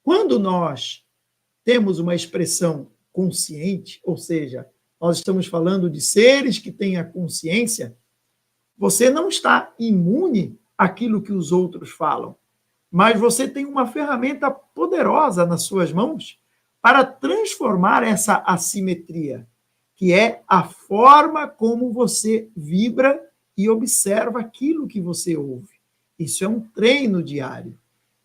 Quando nós temos uma expressão consciente, ou seja, nós estamos falando de seres que têm a consciência, você não está imune àquilo que os outros falam, mas você tem uma ferramenta poderosa nas suas mãos para transformar essa assimetria, que é a forma como você vibra e observa aquilo que você ouve. Isso é um treino diário.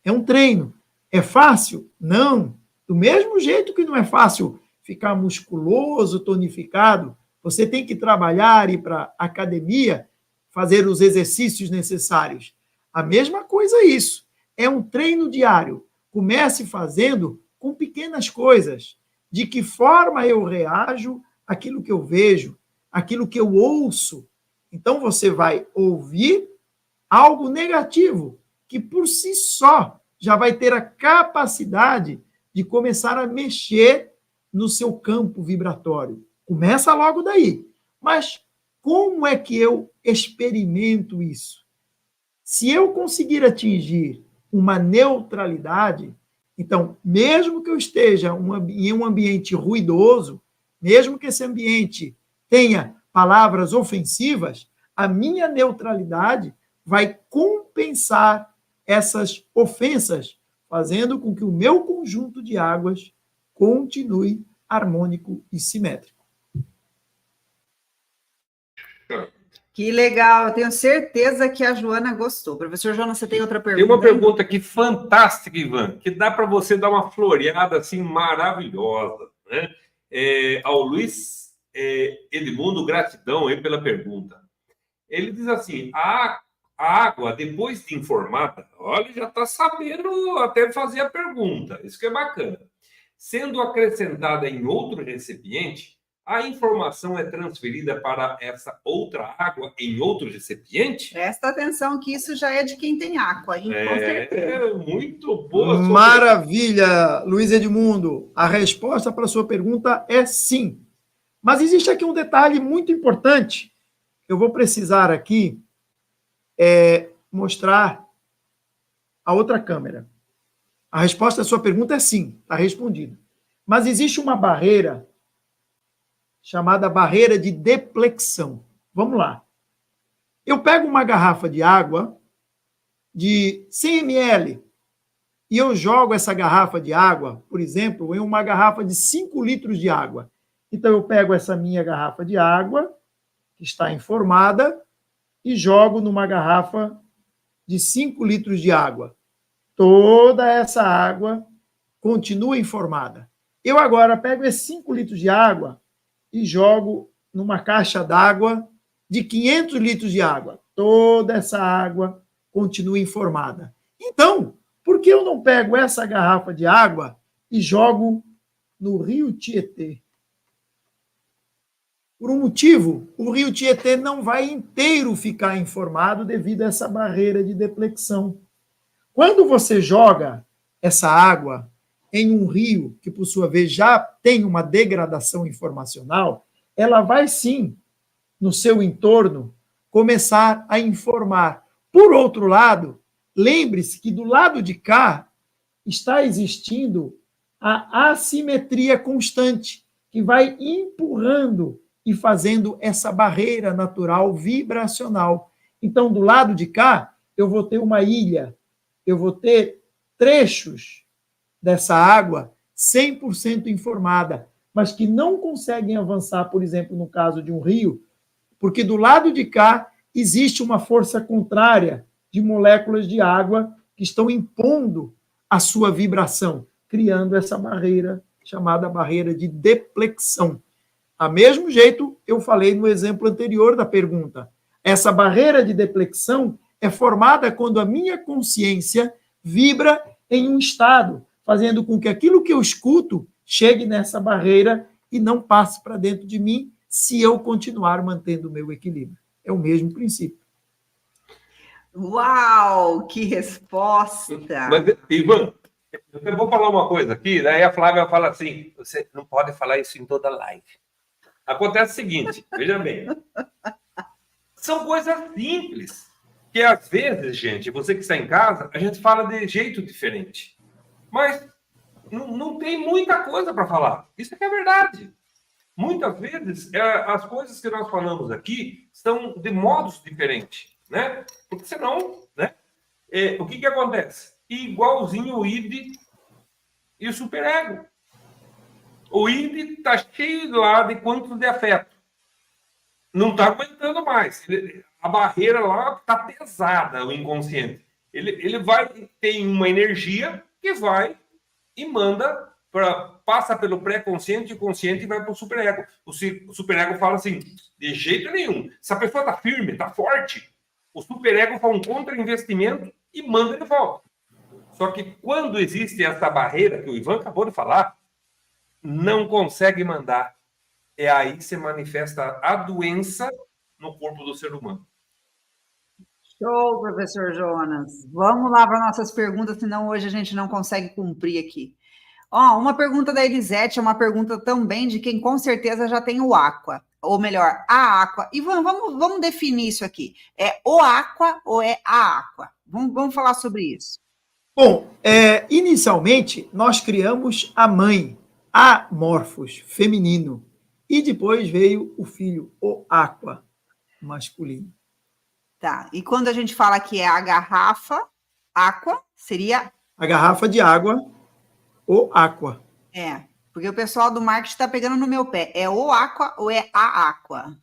É um treino. É fácil? Não. Do mesmo jeito que não é fácil ficar musculoso, tonificado, você tem que trabalhar, ir para a academia, fazer os exercícios necessários. A mesma coisa é isso. É um treino diário. Comece fazendo com pequenas coisas. De que forma eu reajo àquilo que eu vejo, aquilo que eu ouço. Então, você vai ouvir algo negativo, que por si só já vai ter a capacidade de começar a mexer no seu campo vibratório. Começa logo daí. Mas como é que eu experimento isso? Se eu conseguir atingir uma neutralidade, então, mesmo que eu esteja em um ambiente ruidoso, mesmo que esse ambiente tenha palavras ofensivas, a minha neutralidade vai compensar essas ofensas, fazendo com que o meu conjunto de águas continue harmônico e simétrico. Que legal, eu tenho certeza que a Joana gostou. Professor Jonas, você tem outra pergunta? Tem uma pergunta aqui fantástica, Ivan, que dá para você dar uma floreada assim maravilhosa, né? Ao Luiz Edmundo, gratidão aí pela pergunta. Ele diz assim: a água, depois de informada, olha, já está sabendo até fazer a pergunta, isso que é bacana. Sendo acrescentada em outro recipiente, a informação é transferida para essa outra água em outro recipiente? Presta atenção que isso já é de quem tem água, hein? Com certeza. Muito boa. Maravilha, Luiz Edmundo. A resposta para a sua pergunta é sim. Mas existe aqui um detalhe muito importante. Eu vou precisar aqui mostrar a outra câmera. A resposta à sua pergunta é sim, está respondida. Mas existe uma barreira chamada barreira de deplexão. Vamos lá. Eu pego uma garrafa de água de 100 ml e eu jogo essa garrafa de água, por exemplo, em uma garrafa de 5 litros de água. Então, eu pego essa minha garrafa de água, que está informada, e jogo numa garrafa de 5 litros de água. Toda essa água continua informada. Eu agora pego esses 5 litros de água e jogo numa caixa d'água de 500 litros de água. Toda essa água continua informada. Então, por que eu não pego essa garrafa de água e jogo no rio Tietê? Por um motivo, o rio Tietê não vai inteiro ficar informado devido a essa barreira de deplexão. Quando você joga essa água em um rio, que por sua vez já tem uma degradação informacional, ela vai sim, no seu entorno, começar a informar. Por outro lado, lembre-se que do lado de cá está existindo a assimetria constante, que vai empurrando e fazendo essa barreira natural vibracional. Então, do lado de cá, eu vou ter uma ilha, eu vou ter trechos dessa água 100% informada, mas que não conseguem avançar, por exemplo, no caso de um rio, porque do lado de cá existe uma força contrária de moléculas de água que estão impondo a sua vibração, criando essa barreira chamada barreira de deplexão. A mesmo jeito, eu falei no exemplo anterior da pergunta. Essa barreira de deplexão é formada quando a minha consciência vibra em um estado, fazendo com que aquilo que eu escuto chegue nessa barreira e não passe para dentro de mim se eu continuar mantendo o meu equilíbrio. É o mesmo princípio. Uau, que resposta! Mas, Ivan, eu vou falar uma coisa aqui, daí a Flávia fala assim, você não pode falar isso em toda live. Acontece o seguinte, veja bem, são coisas simples, que às vezes, gente, você que está em casa, a gente fala de jeito diferente. Mas não tem muita coisa para falar. Isso é que é verdade. Muitas vezes, as coisas que nós falamos aqui são de modos diferentes, né? Porque senão, né? O que acontece? Igualzinho o id e o superego. O id está cheio lá de quantos de afeto. Não está aguentando mais. A barreira lá está pesada, o inconsciente. Ele vai ter uma energia que vai e manda, passa pelo pré-consciente e consciente e vai para o superego. O superego fala assim, de jeito nenhum. Se a pessoa está firme, está forte, o superego faz um contra-investimento e manda de volta. Só que quando existe essa barreira que o Ivan acabou de falar, não consegue mandar. É aí que se manifesta a doença no corpo do ser humano. Show, professor Jonas. Vamos lá para nossas perguntas, senão hoje a gente não consegue cumprir aqui. Uma pergunta da Elisete, é uma pergunta também de quem com certeza já tem o aqua, ou melhor, a aqua. Ivan, vamos definir isso aqui. É o aqua ou é a aqua? Vamos falar sobre isso. Bom, inicialmente nós criamos a mãe, amorfos, feminino, e depois veio o filho, o aqua, masculino. Tá, e quando a gente fala que é a garrafa? Aqua seria... A garrafa de água, o aqua. Porque o pessoal do marketing está pegando no meu pé. É o aqua ou é a aqua?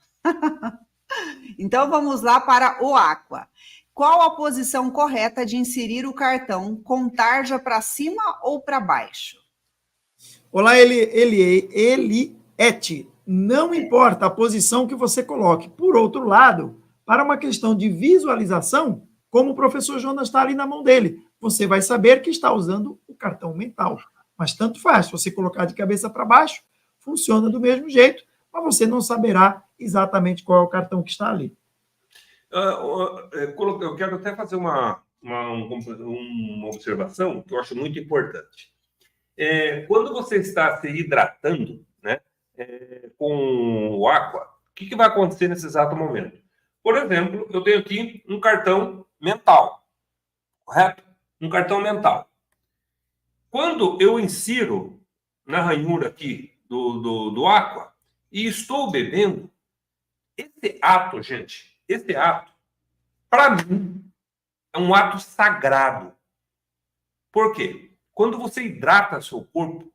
Então, vamos lá para o aqua. Qual a posição correta de inserir o cartão, com tarja para cima ou para baixo? Olá, Eliette. Não importa a posição que você coloque. Por outro lado, para uma questão de visualização, como o professor Jonas está ali na mão dele, você vai saber que está usando o cartão mental. Mas tanto faz, se você colocar de cabeça para baixo, funciona do mesmo jeito, mas você não saberá exatamente qual é o cartão que está ali. Eu quero até fazer uma observação que eu acho muito importante. Quando você está se hidratando, né, com o aqua, o que vai acontecer nesse exato momento? Por exemplo, eu tenho aqui um cartão mental, correto? Um cartão mental. Quando eu insiro na ranhura aqui do aqua e estou bebendo, esse ato, gente, esse ato, para mim, é um ato sagrado. Por quê? Quando você hidrata seu corpo,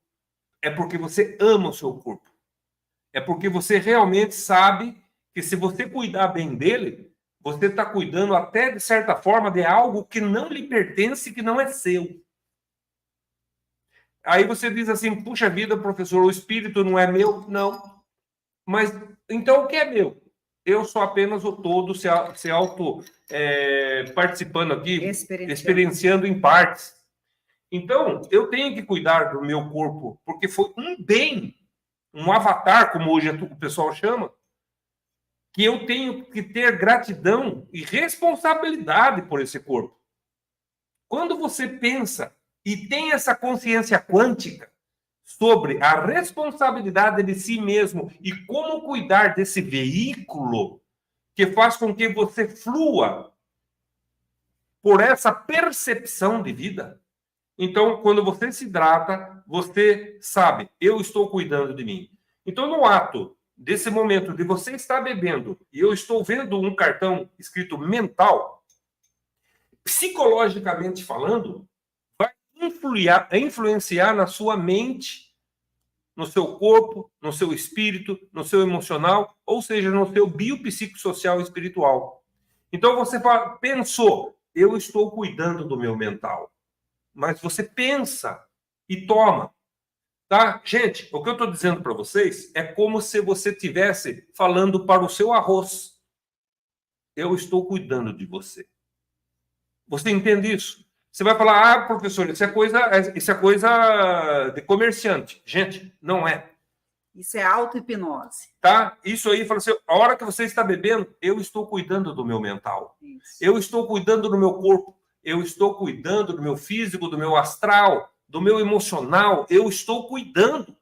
é porque você ama o seu corpo. É porque você realmente sabe que se você cuidar bem dele, você está cuidando até, de certa forma, de algo que não lhe pertence, que não é seu. Aí você diz assim, puxa vida, professor, o espírito não é meu? Não. Mas, então, o que é meu? Eu sou apenas o todo, se participando aqui, experienciando em partes. Então, eu tenho que cuidar do meu corpo, porque foi um bem, um avatar, como hoje o pessoal chama, que eu tenho que ter gratidão e responsabilidade por esse corpo. Quando você pensa e tem essa consciência quântica sobre a responsabilidade de si mesmo e como cuidar desse veículo que faz com que você flua por essa percepção de vida, então, quando você se hidrata, você sabe, eu estou cuidando de mim. Então, no ato desse momento de você estar bebendo e eu estou vendo um cartão escrito mental, psicologicamente falando, vai influenciar na sua mente, no seu corpo, no seu espírito, no seu emocional, ou seja, no seu biopsicossocial e espiritual. Então, você pensou, eu estou cuidando do meu mental. Mas você pensa e toma, tá? Gente, o que eu estou dizendo para vocês é como se você estivesse falando para o seu arroz. Eu estou cuidando de você. Você entende isso? Você vai falar, professor, isso é coisa de comerciante. Gente, não é. Isso é auto-hipnose. Tá? Isso aí, fala assim, a hora que você está bebendo, eu estou cuidando do meu mental. Isso. Eu estou cuidando do meu corpo. Eu estou cuidando do meu físico, do meu astral, do meu emocional. Eu estou cuidando.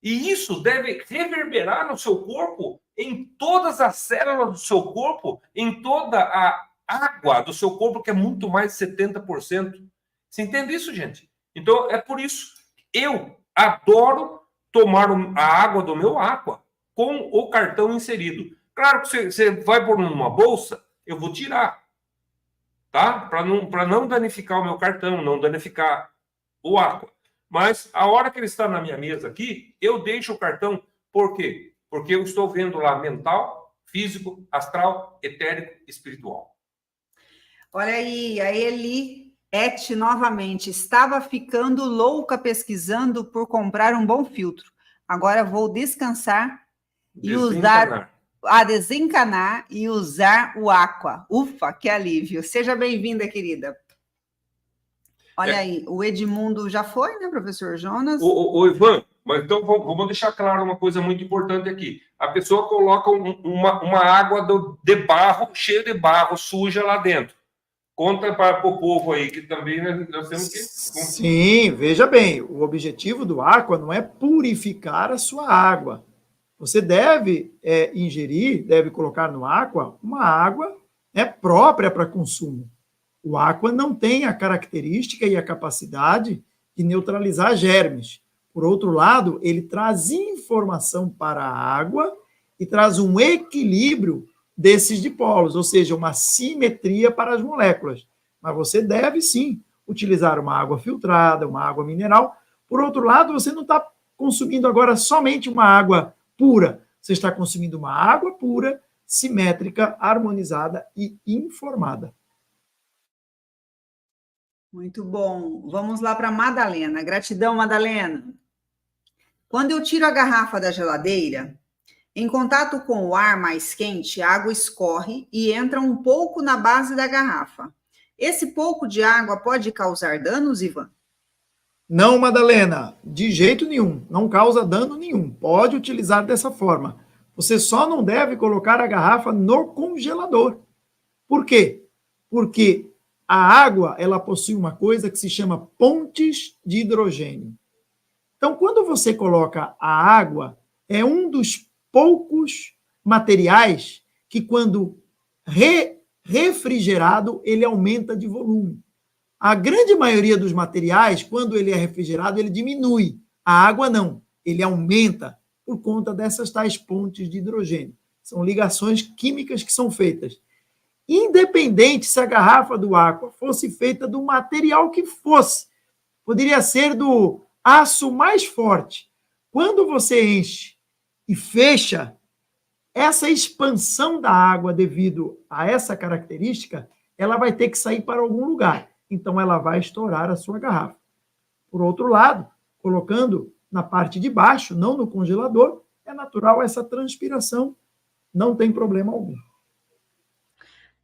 E isso deve reverberar no seu corpo, em todas as células do seu corpo, em toda a água do seu corpo, que é muito mais de 70%. Você entende isso, gente? Então, é por isso. Eu adoro tomar a água do meu aqua com o cartão inserido. Claro que você vai pôr numa bolsa, eu vou tirar. Tá? Para não danificar o meu cartão, não danificar o aqua. Mas a hora que ele está na minha mesa aqui, eu deixo o cartão. Por quê? Porque eu estou vendo lá mental, físico, astral, etérico, espiritual. Olha aí, a Eliette novamente. Estava ficando louca pesquisando por comprar um bom filtro. Agora vou descansar e usar... a desencanar e usar o aqua. Ufa, que alívio. Seja bem-vinda, querida. Olha aí, o Edmundo já foi, né, professor Jonas? O Ivan, mas então vamos deixar claro uma coisa muito importante aqui. A pessoa coloca uma água de barro, cheia de barro, suja lá dentro. Conta para o povo aí, que também nós temos que... Sim, veja bem, o objetivo do aqua não é purificar a sua água. Você deve ingerir, deve colocar no aqua uma água própria para consumo. O aqua não tem a característica e a capacidade de neutralizar germes. Por outro lado, ele traz informação para a água e traz um equilíbrio desses dipolos, ou seja, uma simetria para as moléculas. mas você deve sim utilizar uma água filtrada, uma água mineral. Por outro lado, você não está consumindo agora somente uma água pura, você está consumindo uma água pura, simétrica, harmonizada e informada. Muito bom. Vamos lá para Madalena. Gratidão, Madalena. Quando eu tiro a garrafa da geladeira, em contato com o ar mais quente, a água escorre e entra um pouco na base da garrafa. Esse pouco de água pode causar danos, Ivan? Não, Madalena, de jeito nenhum, não causa dano nenhum. Pode utilizar dessa forma. Você só não deve colocar a garrafa no congelador. Por quê? Porque a água, ela possui uma coisa que se chama pontes de hidrogênio. Então, quando você coloca a água, é um dos poucos materiais que, quando refrigerado, ele aumenta de volume. A grande maioria dos materiais, quando ele é refrigerado, ele diminui. A água não, ele aumenta por conta dessas tais pontes de hidrogênio. São ligações químicas que são feitas. Independente se a garrafa do Aqua fosse feita do material que fosse, poderia ser do aço mais forte. Quando você enche e fecha, essa expansão da água devido a essa característica, ela vai ter que sair para algum lugar. Então, ela vai estourar a sua garrafa. Por outro lado, colocando na parte de baixo, não no congelador, é natural essa transpiração, não tem problema algum.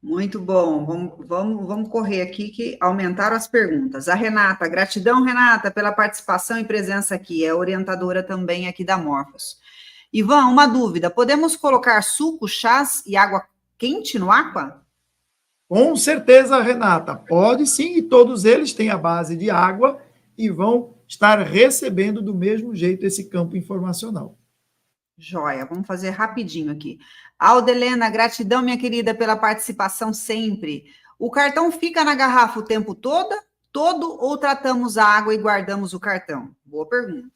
Muito bom. Vamos correr aqui que aumentaram as perguntas. A Renata, gratidão, Renata, pela participação e presença aqui. É orientadora também aqui da Morphos. Ivan, uma dúvida. Podemos colocar suco, chás e água quente no Aqua? Com certeza, Renata. Pode sim, e todos eles têm a base de água e vão estar recebendo do mesmo jeito esse campo informacional. Joia, vamos fazer rapidinho aqui. Aldelena, gratidão, minha querida, pela participação sempre. O cartão fica na garrafa o tempo todo ou tratamos a água e guardamos o cartão? Boa pergunta.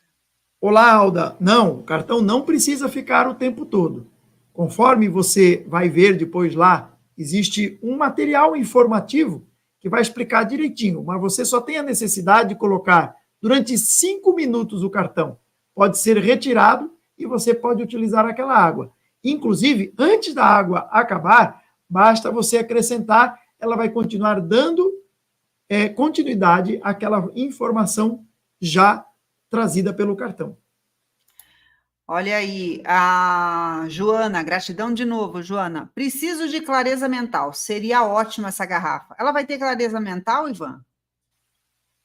Olá, Alda. Não, o cartão não precisa ficar o tempo todo. Conforme você vai ver depois lá, existe um material informativo que vai explicar direitinho, mas você só tem a necessidade de colocar durante 5 minutos o cartão. Pode ser retirado e você pode utilizar aquela água. Inclusive, antes da água acabar, basta você acrescentar, ela vai continuar dando continuidade àquela informação já trazida pelo cartão. Olha aí, a Joana, gratidão de novo, Joana. Preciso de clareza mental, seria ótima essa garrafa. Ela vai ter clareza mental, Ivan?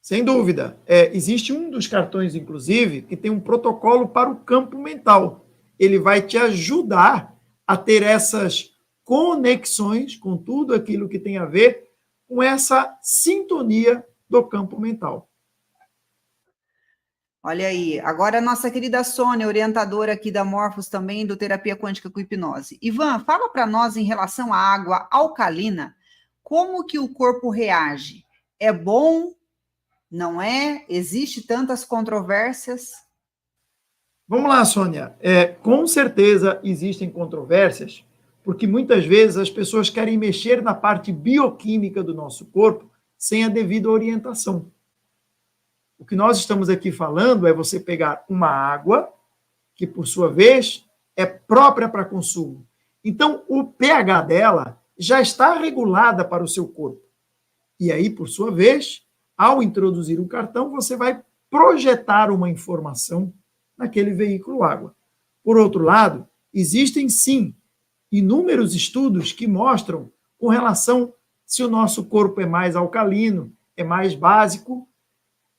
Sem dúvida. Existe um dos cartões, inclusive, que tem um protocolo para o campo mental. Ele vai te ajudar a ter essas conexões com tudo aquilo que tem a ver com essa sintonia do campo mental. Olha aí, agora a nossa querida Sônia, orientadora aqui da Morphos também, do Terapia Quântica com Hipnose. Ivan, fala para nós em relação à água alcalina, como que o corpo reage? É bom? Não é? Existe tantas controvérsias? Vamos lá, Sônia. Com certeza existem controvérsias, porque muitas vezes as pessoas querem mexer na parte bioquímica do nosso corpo sem a devida orientação. O que nós estamos aqui falando é você pegar uma água, que por sua vez é própria para consumo. Então, o pH dela já está regulada para o seu corpo. E aí, por sua vez, ao introduzir o cartão, você vai projetar uma informação naquele veículo água. Por outro lado, existem sim inúmeros estudos que mostram com relação se o nosso corpo é mais alcalino, é mais básico,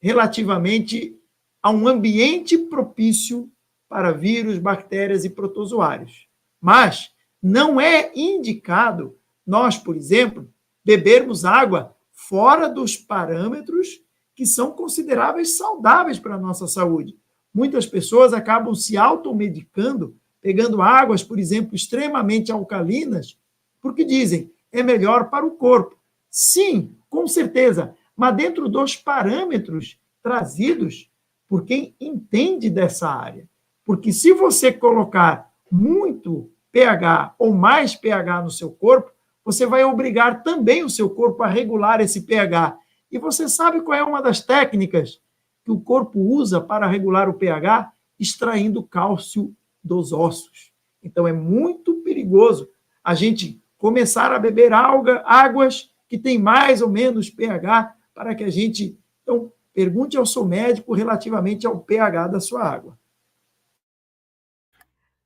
relativamente a um ambiente propício para vírus, bactérias e protozoários. Mas não é indicado nós, por exemplo, bebermos água fora dos parâmetros que são consideráveis saudáveis para a nossa saúde. Muitas pessoas acabam se automedicando, pegando águas, por exemplo, extremamente alcalinas, porque dizem, é melhor para o corpo. Sim, com certeza, mas dentro dos parâmetros trazidos por quem entende dessa área. Porque se você colocar muito pH ou mais pH no seu corpo, você vai obrigar também o seu corpo a regular esse pH. E você sabe qual é uma das técnicas que o corpo usa para regular o pH? Extraindo cálcio dos ossos. Então, é muito perigoso a gente começar a beber águas que têm mais ou menos pH, para que a gente... Então, pergunte ao seu médico relativamente ao pH da sua água.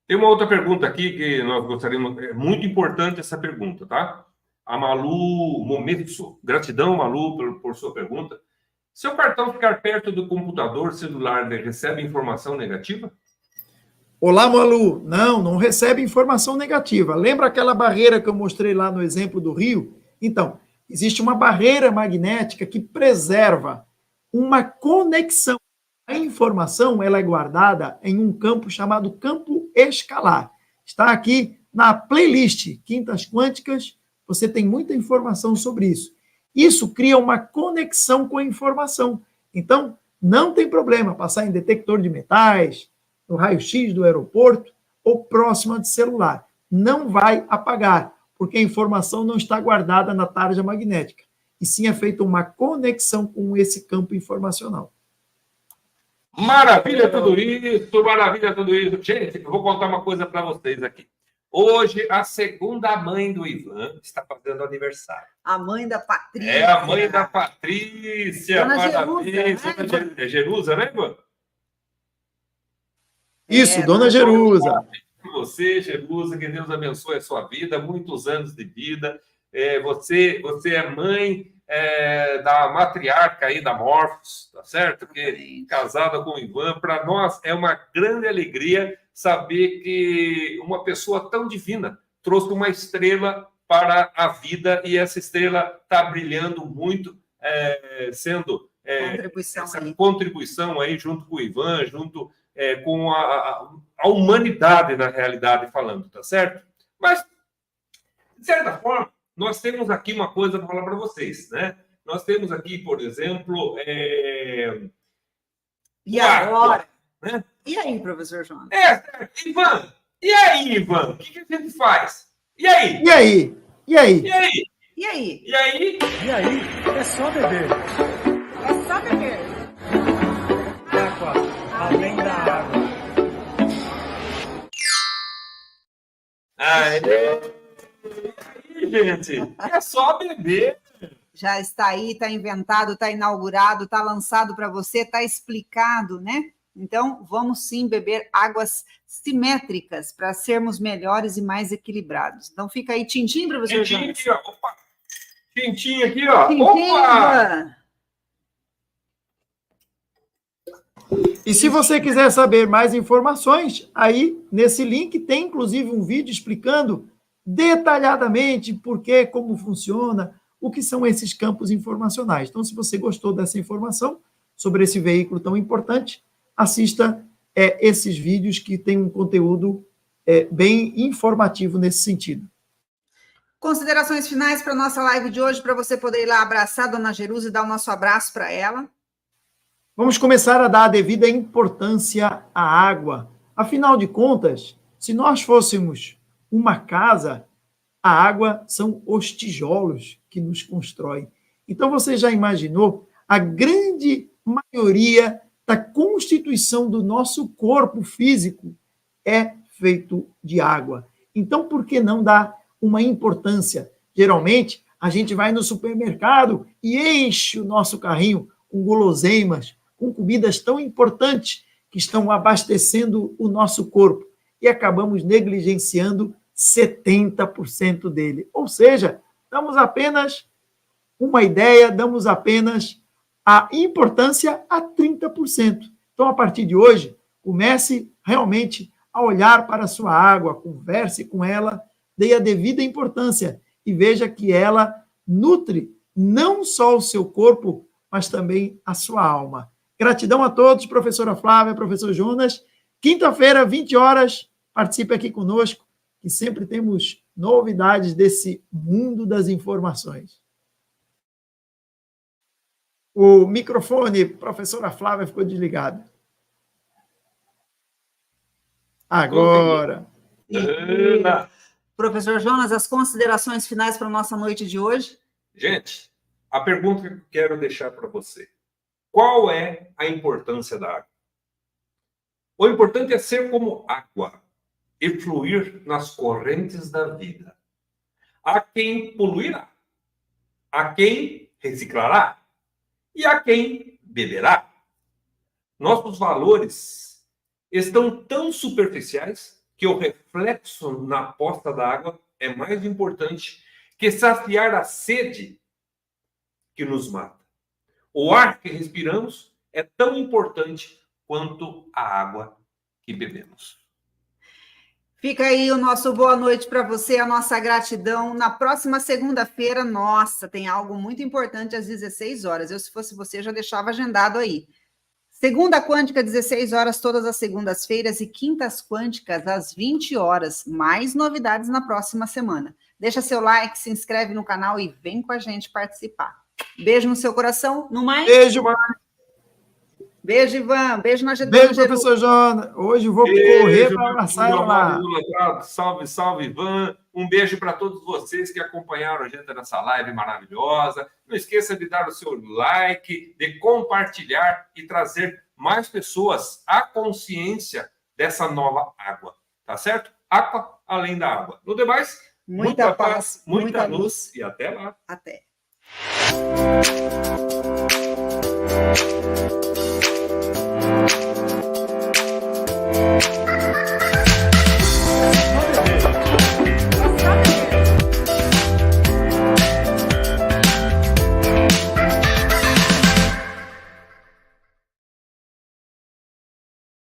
Tem uma outra pergunta aqui que nós gostaríamos... É muito importante essa pergunta, tá? A Malu Momesso. Gratidão, Malu, por sua pergunta. Se o cartão ficar perto do computador celular, ele recebe informação negativa? Olá, Malu. Não recebe informação negativa. Lembra aquela barreira que eu mostrei lá no exemplo do rio? Então, existe uma barreira magnética que preserva uma conexão. A informação ela é guardada em um campo chamado campo escalar. Está aqui na playlist Quintas Quânticas, você tem muita informação sobre isso. Isso cria uma conexão com a informação. Então, não tem problema passar em detector de metais, no raio-x do aeroporto ou próxima de celular. Não vai apagar, porque a informação não está guardada na tarja magnética, e sim é feita uma conexão com esse campo informacional. Maravilha tudo isso, maravilha tudo isso. Gente, eu vou contar uma coisa para vocês aqui. Hoje, a segunda mãe do Ivan está fazendo aniversário. A mãe da Patrícia. É a mãe da Patrícia. Dona Parabéns. Jerusa, né? É Jerusa, né, Ivan? Isso, Dona Jerusa. Você, Jerusa, que Deus abençoe a sua vida, muitos anos de vida. Você é mãe da matriarca aí da Morphos, tá certo? Que casada com o Ivan. Para nós é uma grande alegria saber que uma pessoa tão divina trouxe uma estrela para a vida e essa estrela está brilhando muito, sendo essa contribuição aí junto com o Ivan, junto com a humanidade, na realidade, falando, tá certo? Mas, de certa forma, nós temos aqui uma coisa para falar para vocês, né? Nós temos aqui, por exemplo... E agora? Né? E aí, professor Jonas? Ivan, e aí, Ivan? O que a gente faz? E aí? E aí? E aí? E aí? E aí? É só beber. É só beber. Água, além da água. Aí, gente, é só beber. Já está aí, está inventado, está inaugurado, está lançado para você, está explicado, né? Então, vamos sim beber águas simétricas para sermos melhores e mais equilibrados. Então, fica aí, tintim, professor Tintim Jonas. aqui, ó. Opa! Tintim aqui, ó. Tintim, Opa! E se você quiser saber mais informações, aí nesse link tem inclusive um vídeo explicando detalhadamente por que, como funciona, o que são esses campos informacionais. Então, se você gostou dessa informação sobre esse veículo tão importante, assista esses vídeos que têm um conteúdo bem informativo nesse sentido. Considerações finais para a nossa live de hoje, para você poder ir lá abraçar a Dona Jerusa e dar o nosso abraço para ela. Vamos começar a dar a devida importância à água. Afinal de contas, se nós fôssemos uma casa, a água são os tijolos que nos constroem. Então, você já imaginou a grande maioria da constituição do nosso corpo físico é feito de água. Então, por que não dar uma importância? Geralmente, a gente vai no supermercado e enche o nosso carrinho com guloseimas, com comidas tão importantes que estão abastecendo o nosso corpo e acabamos negligenciando 70% dele. Ou seja, damos apenas uma ideia, damos apenas a importância a 30%. Então, a partir de hoje, comece realmente a olhar para a sua água, converse com ela, dê a devida importância e veja que ela nutre não só o seu corpo, mas também a sua alma. Gratidão a todos, professora Flávia, professor Jonas. Quinta-feira, 20 horas, participe aqui conosco, que sempre temos novidades desse mundo das informações. O microfone, professora Flávia, ficou desligado. Agora. Professor Jonas, as considerações finais para a nossa noite de hoje? Gente, a pergunta que eu quero deixar para você. Qual é a importância da água? O importante é ser como água e fluir nas correntes da vida. Há quem poluirá, há quem reciclará e há quem beberá. Nossos valores estão tão superficiais que o reflexo na poça d'água é mais importante que saciar a sede que nos mata. O ar que respiramos é tão importante quanto a água que bebemos. Fica aí o nosso boa noite para você, a nossa gratidão. Na próxima segunda-feira, nossa, tem algo muito importante às 16 horas. Eu, se fosse você, já deixava agendado aí. Segunda Quântica, 16 horas, todas as segundas-feiras, e quintas quânticas, às 20 horas. Mais novidades na próxima semana. Deixa seu like, se inscreve no canal e vem com a gente participar. Beijo no seu coração. No mais? Beijo, Márcia. Beijo, Ivan. Beijo na Beijo, professor Jonas. Hoje vou correr para abraçar ela lá. Salve, salve, Ivan. Um beijo para todos vocês que acompanharam a gente nessa live maravilhosa. Não esqueça de dar o seu like, de compartilhar e trazer mais pessoas à consciência dessa nova água. Tá certo? Água além da água. No demais, muita paz, muita luz e até lá. Até.